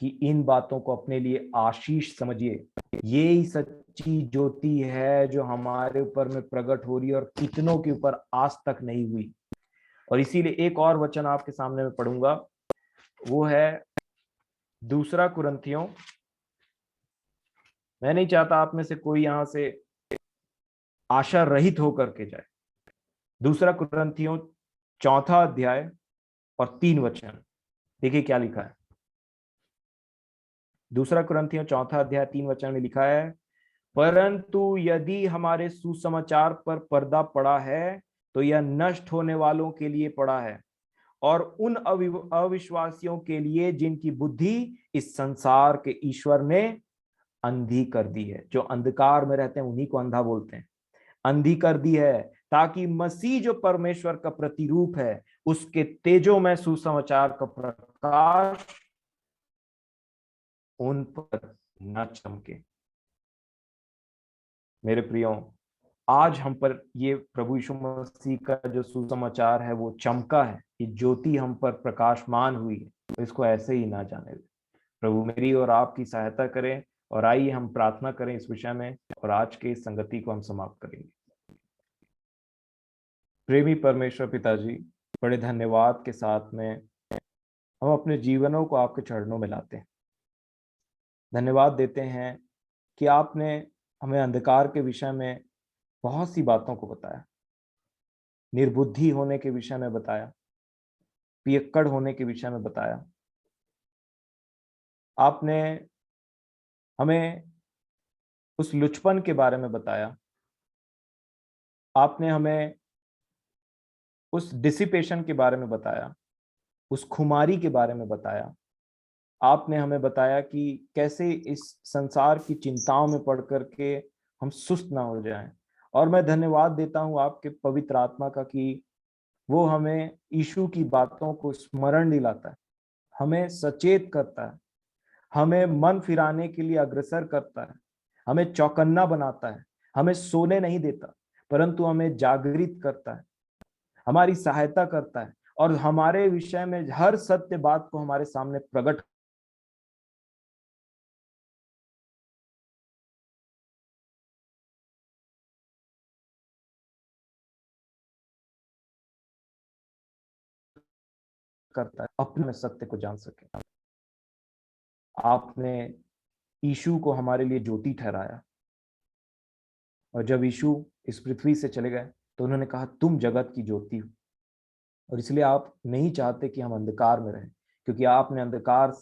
कि इन बातों को अपने लिए आशीष समझिए। ये ही सच्ची ज्योति है जो हमारे ऊपर में प्रकट हो रही है और कितनों के ऊपर आज तक नहीं हुई। और इसीलिए एक और वचन आपके सामने में पढ़ूंगा, वो है 2 कुरिन्थियों। मैं नहीं चाहता आप में से कोई यहां से आशा रहित होकर के जाए। 2 कुरिन्थियों 4 अध्याय और 3 वचन, देखिए क्या लिखा है। 2 कुरिन्थियों 4 अध्याय 3 वचन में लिखा है, परंतु यदि हमारे सुसमाचार पर पर्दा पड़ा है तो यह नष्ट होने वालों के लिए पड़ा है और उन अविश्वासियों के लिए जिनकी बुद्धि इस संसार के ईश्वर ने अंधी कर दी है। जो अंधकार में रहते हैं उन्हीं को अंधा बोलते हैं। अंधी कर दी है, ताकि मसीह जो परमेश्वर का प्रतिरूप है, उसके तेजो में सुसमाचार का प्रकाश उन पर न चमके। मेरे प्रियो, आज हम पर ये प्रभु यीशु मसीह का जो सुसमाचार है वो चमका है, ये ज्योति हम पर प्रकाशमान हुई है, तो इसको ऐसे ही ना जाने दे। प्रभु मेरी और आपकी सहायता करें। और आइए हम प्रार्थना करें इस विषय में और आज के इस संगति को हम समाप्त करेंगे। प्रेमी परमेश्वर पिताजी, बड़े धन्यवाद के साथ में हम अपने जीवनों को आपके चरणों में लाते हैं। धन्यवाद देते हैं कि आपने हमें अंधकार के विषय में बहुत सी बातों को बताया, निर्बुद्धि होने के विषय में बताया, पियक्कड़ होने के विषय में बताया। आपने हमें उस लुचपन के बारे में बताया। आपने हमें उस डिसिपेशन के बारे में बताया, उस खुमारी के बारे में बताया। आपने हमें बताया कि कैसे इस संसार की चिंताओं में पड़ करके हम सुस्त ना हो जाएं। और मैं धन्यवाद देता हूं आपके पवित्र आत्मा का कि वो हमें यीशु की बातों को स्मरण दिलाता है, हमें सचेत करता है, हमें मन फिराने के लिए अग्रसर करता है, हमें चौकन्ना बनाता है, हमें सोने नहीं देता परंतु हमें जागृत करता है, हमारी सहायता करता है और हमारे विषय में हर सत्य बात को हमारे सामने प्रकट करता है, अपने सत्य को जान सके। आपने यीशु को हमारे लिए ज्योति ठहराया और जब यीशु इस पृथ्वी से चले गए तो उन्होंने कहा तुम जगत की ज्योति हो। और इसलिए आप नहीं चाहते कि हम अंधकार में रहें, क्योंकि आपने अंधकार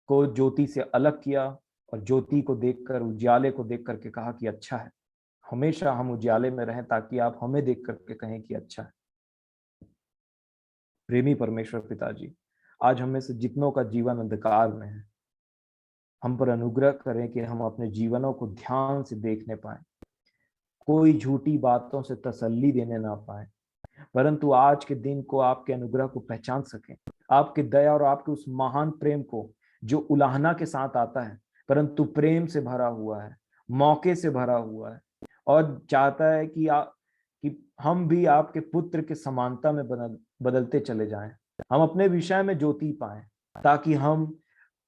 को ज्योति से अलग किया और ज्योति को देखकर, उजियाले को देख करके कहा कि अच्छा है, हमेशा हम उजियाले में रहें ताकि आप हमें देख करके कहें कि अच्छा है। प्रेमी परमेश्वर पिताजी, आज हमें से जितनों का जीवन अंधकार में है, हम पर अनुग्रह करें कि हम अपने जीवनों को ध्यान से देखने पाए, कोई झूठी बातों से तसल्ली देने ना पाए, परंतु आज के दिन को आपके अनुग्रह को पहचान सकें, आपके दया और आपके उस महान प्रेम को जो उलाहना के साथ आता है, परंतु प्रेम से भरा हुआ है, मौके से भरा हुआ है, और चाहता है कि हम भी आपके पुत्र के समानता में बदलते चले जाएं, हम अपने विषय में ज्योति पाएं, ताकि हम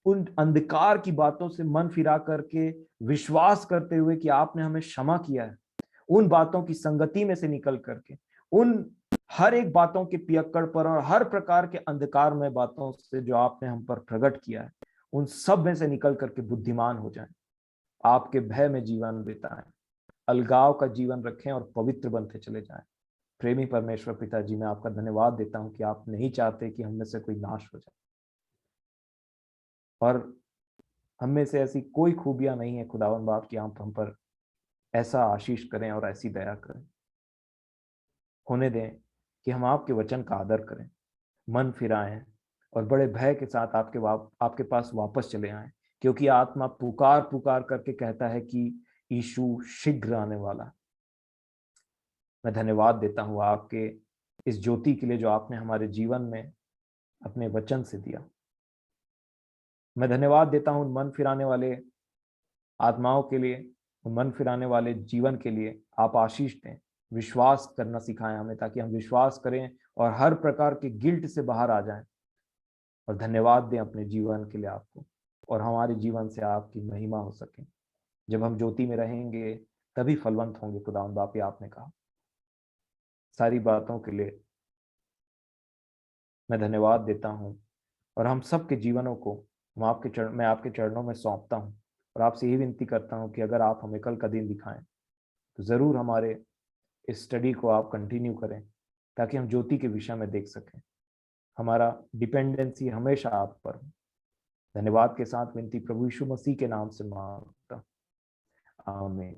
उन अंधकार की बातों से मन फिरा करके विश्वास करते हुए कि आपने हमें क्षमा किया है, उन बातों की संगति में से निकल करके, उन हर एक बातों के पियक्कड़ पर और हर प्रकार के अंधकार में बातों से जो आपने हम पर प्रकट किया है, उन सब में से निकल करके बुद्धिमान हो जाएं, आपके भय में जीवन बिताएं, अलगाव का जीवन रखें और पवित्र बनते चले जाएं। प्रेमी परमेश्वर पिताजी, मैं आपका धन्यवाद देता हूं कि आप नहीं चाहते कि हम में से कोई नाश हो जाए, और हम में से ऐसी कोई खूबियां नहीं है खुदावन बाप कि आप हम पर ऐसा आशीष करें और ऐसी दया करें। होने दें कि हम आपके वचन का आदर करें, मन फिराएं और बड़े भय के साथ आपके पास वापस चले आएं, क्योंकि आत्मा पुकार पुकार करके कहता है कि यीशु शीघ्र आने वाला। मैं धन्यवाद देता हूँ आपके इस ज्योति के लिए जो आपने हमारे जीवन में अपने वचन से दिया। मैं धन्यवाद देता हूँ मन फिराने वाले आत्माओं के लिए, मन फिराने वाले जीवन के लिए। आप आशीष दें, विश्वास करना सिखाएं हमें, ताकि हम विश्वास करें और हर प्रकार के गिल्ट से बाहर आ जाएं, और धन्यवाद दें अपने जीवन के लिए आपको, और हमारे जीवन से आपकी महिमा हो सके। जब हम ज्योति में रहेंगे तभी फलवंत होंगे खुदावंद बाप, आपने कहा। सारी बातों के लिए मैं धन्यवाद देता हूँ, और हम सबके जीवनों को मैं आपके चरणों में सौंपता हूँ, और आपसे यही विनती करता हूँ कि अगर आप हमें कल का दिन दिखाएं तो जरूर हमारे इस स्टडी को आप कंटिन्यू करें, ताकि हम ज्योति के विषय में देख सकें। हमारा डिपेंडेंसी हमेशा आप पर हो। धन्यवाद के साथ विनती प्रभु यीशु मसीह के नाम से मांगता, आमीन।